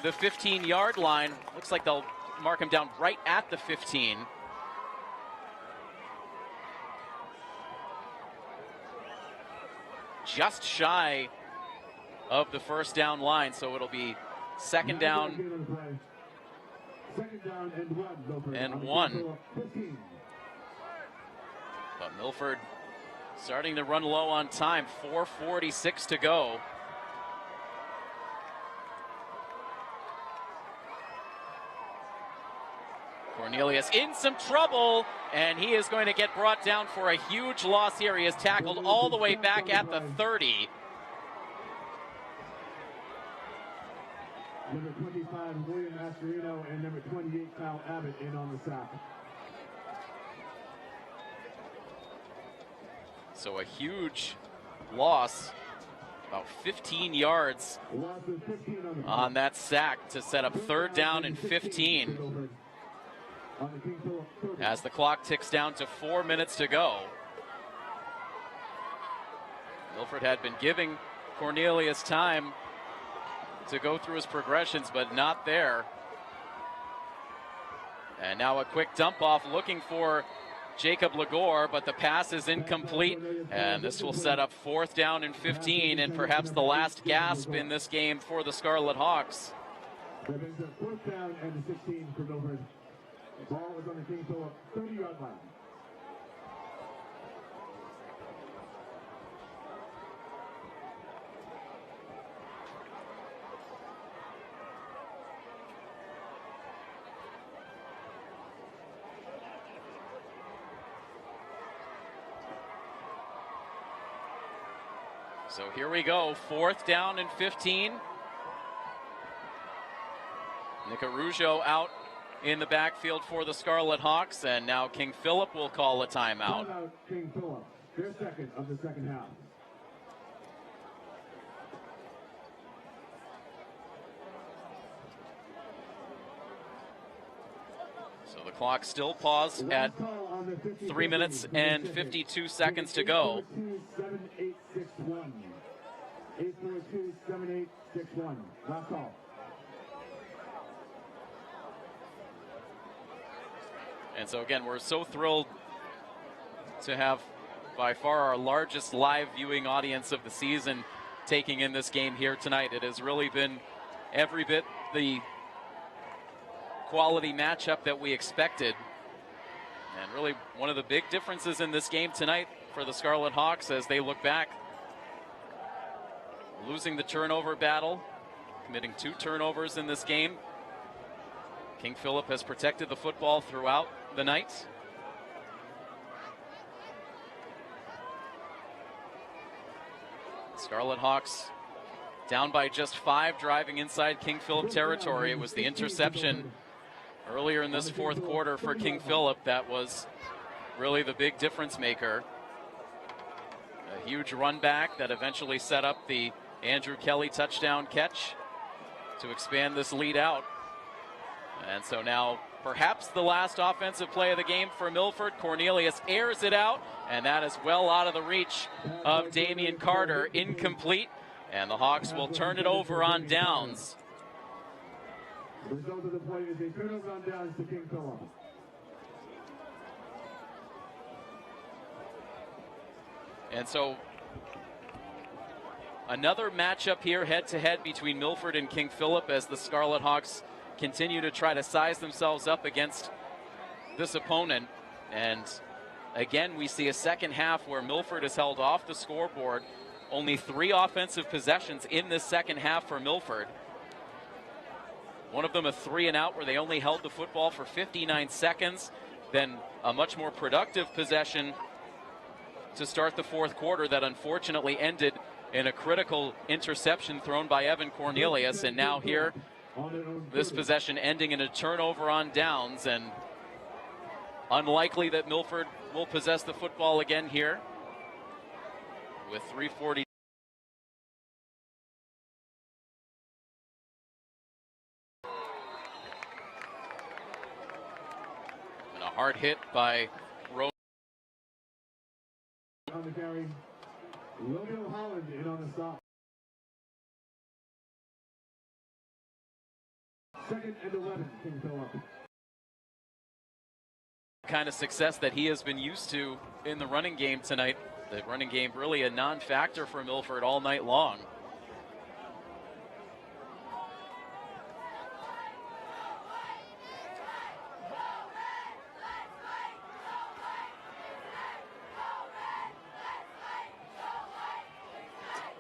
the 15-yard line. Looks like they'll mark him down right at the 15. Just shy of the first down line, so it'll be second down and one. But Milford starting to run low on time, 4:46 to go. Cornelius in some trouble, and he is going to get brought down for a huge loss here. He is tackled all the way back at the 30. Number 25, William Astorino, and number 28, Kyle Abbott, in on the sack. So a huge loss, about 15 yards on that sack to set up third down and 15. As the clock ticks down to 4 minutes to go. Milford had been giving Cornelius time to go through his progressions, but not there. And now a quick dump off looking for Jacob Lagore, but the pass is incomplete, and this will set up fourth down and 15, and perhaps the last gasp in this game for the Scarlet Hawks. That is a fourth down and 16 for Milford. The ball is on the King Philip 30-yard line. So here we go, fourth down and 15. Nicarujo out in the backfield for the Scarlet Hawks, and now King Philip will call a timeout. Timeout, King Philip, their second of the second half. So the clock still paused at 3 minutes and 52 seconds to go. 842-7861. 842-7861. Last call. And so again, we're so thrilled to have by far our largest live viewing audience of the season taking in this game here tonight. It has really been every bit the quality matchup that we expected. And really one of the big differences in this game tonight for the Scarlet Hawks as they look back, losing the turnover battle, committing 2 turnovers in this game. King Philip has protected the football throughout the night. Scarlet Hawks down by just 5, driving inside King Philip territory. It was the interception earlier in this fourth quarter for King Philip that was really the big difference maker. A huge run back that eventually set up the Andrew Kelly touchdown catch to expand this lead out. And so now perhaps the last offensive play of the game for Milford. Cornelius airs it out, and that is well out of the reach of Damian Carter. Incomplete, and the Hawks will turn it over on downs. The result of the play is a turnover on downs to King Philip. And so another matchup here head-to-head between Milford and King Philip as the Scarlet Hawks continue to try to size themselves up against this opponent. And again, we see a second half where Milford is held off the scoreboard. Only 3 offensive possessions in this second half for Milford. One of them a 3-and-out where they only held the football for 59 seconds. Then a much more productive possession to start the fourth quarter that unfortunately ended in a critical interception thrown by Evan Cornelius. And now here, this possession ending in a turnover on downs, and unlikely that Milford will possess the football again here with 3:40. And a hard hit by Rose. On the carry, Romeo Holland in on the stop. 2nd and 11, King Philip. Kind of success that he has been used to in the running game tonight. The running game really a non-factor for Milford all night long.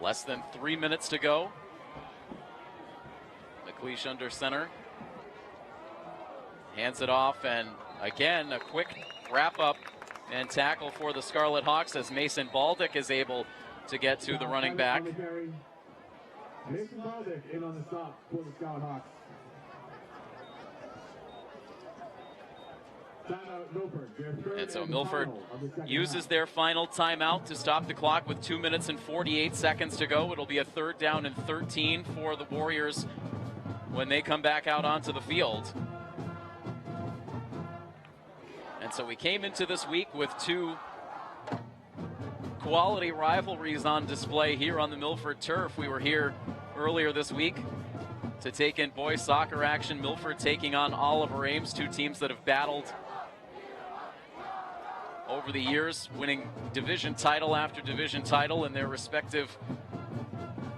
Less than 3 minutes to go. McLeish under center. Hands it off, and again, a quick wrap-up and tackle for the Scarlet Hawks as Mason Baldick is able to get to the running back. Mason Baldick in on the stop for the Scarlet Hawks. And so Milford uses their final timeout to stop the clock with 2 minutes and 48 seconds to go. It'll be a 3rd down and 13 for the Warriors when they come back out onto the field. And so we came into this week with 2 quality rivalries on display here on the Milford turf. We were here earlier this week to take in boys soccer action. Milford taking on Oliver Ames, 2 teams that have battled over the years, winning division title after division title in their respective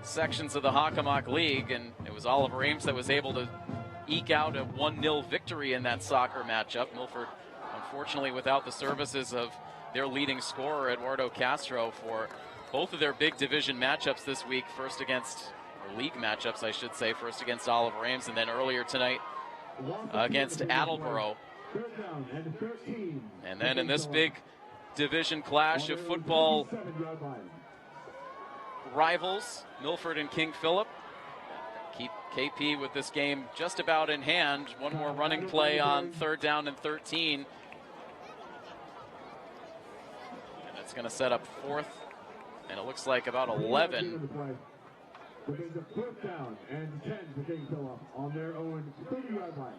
sections of the Hockomock League. And it was Oliver Ames that was able to eke out a 1-0 victory in that soccer matchup. Milford, unfortunately, without the services of their leading scorer, Eduardo Castro, for both of their big division matchups this week. First against, or league matchups, I should say, first against Oliver Ames, and then earlier tonight against Attleboro. And then in this big division clash of football rivals, Milford and King Philip keep KP with this game just about in hand. One more running play on 3rd down and 13. And it's going to set up 4th, and it looks like about 11. But there's a 4th down and 10 for King Philip on their own 30-yard line.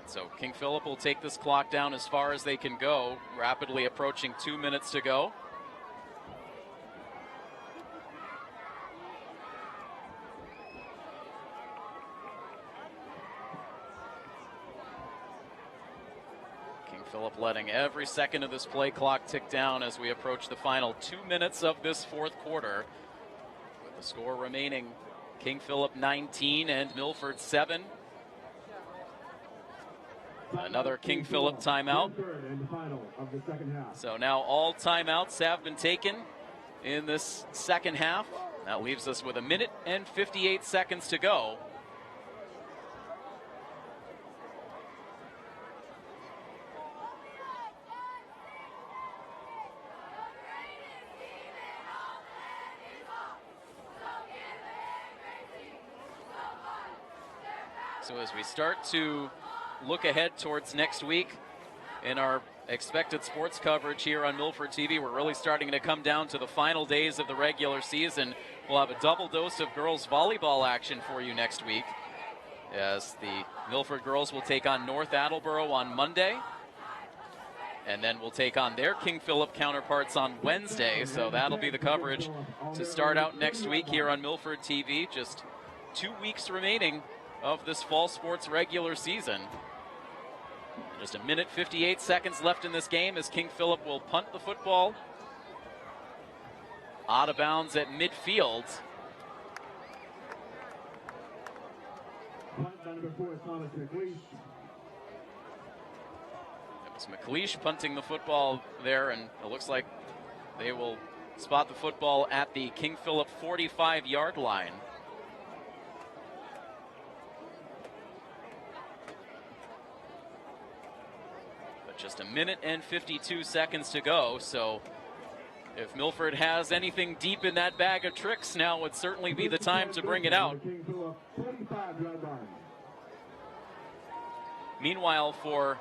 So King Philip will take this clock down as far as they can go, rapidly approaching 2 minutes to go. King Philip letting every second of this play clock tick down as we approach the final 2 minutes of this fourth quarter. With the score remaining, King Philip 19 and Milford 7. Another King Philip timeout. So now all timeouts have been taken in this second half. That leaves us with 1 minute and 58 seconds to go. So as we start to look ahead towards next week in our expected sports coverage here on Milford TV, we're really starting to come down to the final days of the regular season. We'll have a double dose of girls volleyball action for you next week, as the Milford girls will take on North Attleboro on Monday, and then we'll take on their King Philip counterparts on Wednesday. So that'll be the coverage to start out next week here on Milford TV. Just 2 weeks remaining of this fall sports regular season. Just a minute 58 seconds left in this game as King Philip will punt the football out of bounds at midfield. It's McLeish punting the football there, and it looks like they will spot the football at the King Philip 45-yard line. But just a minute and 52 seconds to go, so if Milford has anything deep in that bag of tricks, now would certainly be the time to bring it out. Meanwhile, for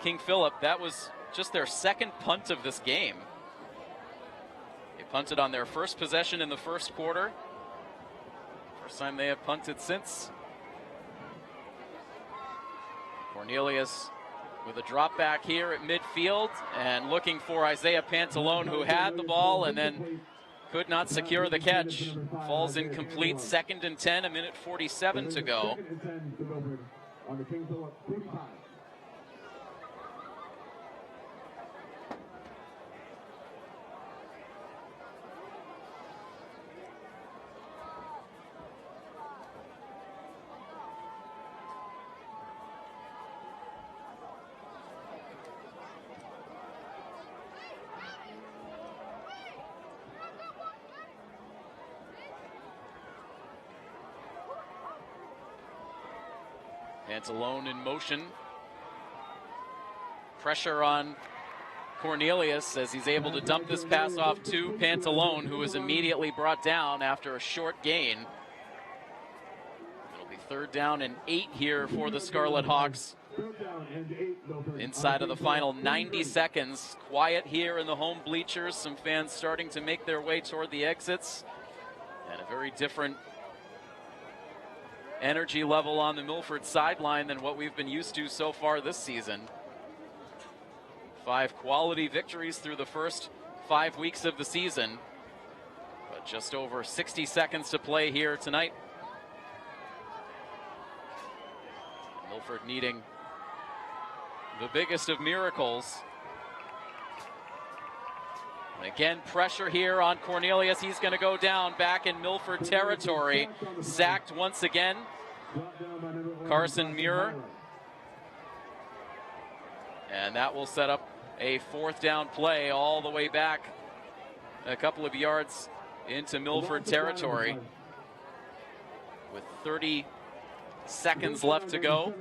King Philip, that was just their second punt of this game. They punted on their first possession in the first quarter. First time they have punted since. Cornelius with a drop back here at midfield and looking for Isaiah Pantalone, who had the ball and then could not secure the catch. Falls incomplete. 2nd and 10, a minute 47 to go. Pantalone in motion. Pressure on Cornelius as he's able to dump this pass off to Pantalone, who is immediately brought down after a short gain. It'll be 3rd down and 8 here for the Scarlet Hawks. Inside of the final 90 seconds. Quiet here in the home bleachers. Some fans starting to make their way toward the exits. And a very different energy level on the Milford sideline than what we've been used to so far this season. 5 quality victories through the first 5 weeks of the season, but just over 60 seconds to play here tonight. Milford needing the biggest of miracles. And again, pressure here on Cornelius. He's going to go down back in Milford territory. Sacked once again. Carson Muir. And that will set up a 4th down play all the way back a couple of yards into Milford territory. With 30 seconds left to go.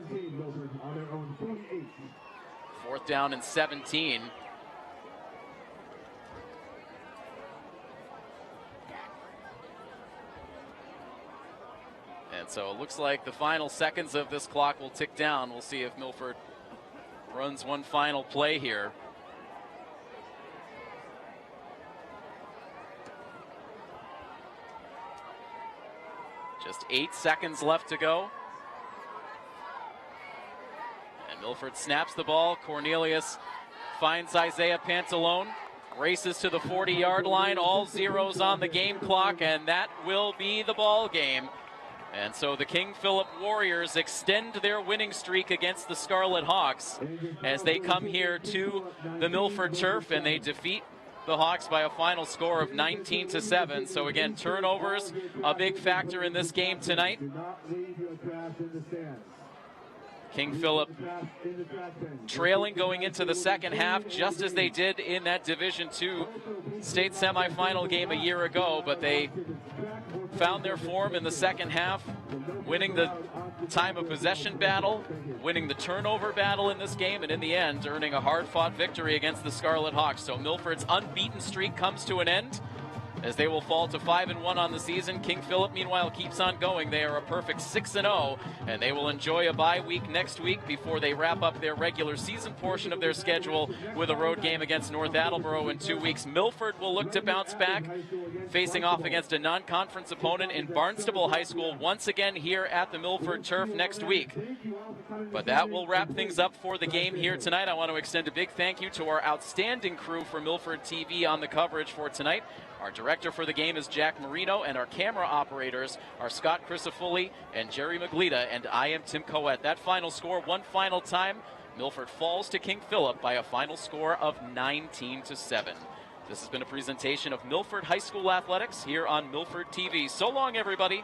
4th down and 17. And so it looks like the final seconds of this clock will tick down. We'll see if Milford runs one final play here. Just 8 seconds left to go. And Milford snaps the ball. Cornelius finds Isaiah Pantalone. Races to the 40-yard line. All zeros on the game clock, and that will be the ball game. And so the King Philip Warriors extend their winning streak against the Scarlet Hawks as they come here to the Milford turf, and they defeat the Hawks by a final score of 19-7. So again, turnovers a big factor in this game tonight. King Philip trailing going into the second half, just as they did in that Division II state semifinal game a year ago, but they found their form in the second half, winning the time of possession battle, winning the turnover battle in this game, and in the end, earning a hard-fought victory against the Scarlet Hawks. So Milford's unbeaten streak comes to an end as they will fall to 5-1 on the season. King Philip, meanwhile, keeps on going. They are a perfect 6-0, and they will enjoy a bye week next week before they wrap up their regular season portion of their schedule with a road game against North Attleboro in 2 weeks. Milford will look to bounce back, facing off against a non-conference opponent in Barnstable High School once again here at the Milford turf next week. But that will wrap things up for the game here tonight. I want to extend a big thank you to our outstanding crew for Milford TV on the coverage for tonight. Our director for the game is Jack Marino, and our camera operators are Scott Crisafulli and Jerry Maglita, and I am Tim Coet. That final score, one final time, Milford falls to King Philip by a final score of 19-7. This has been a presentation of Milford High School Athletics here on Milford TV. So long, everybody.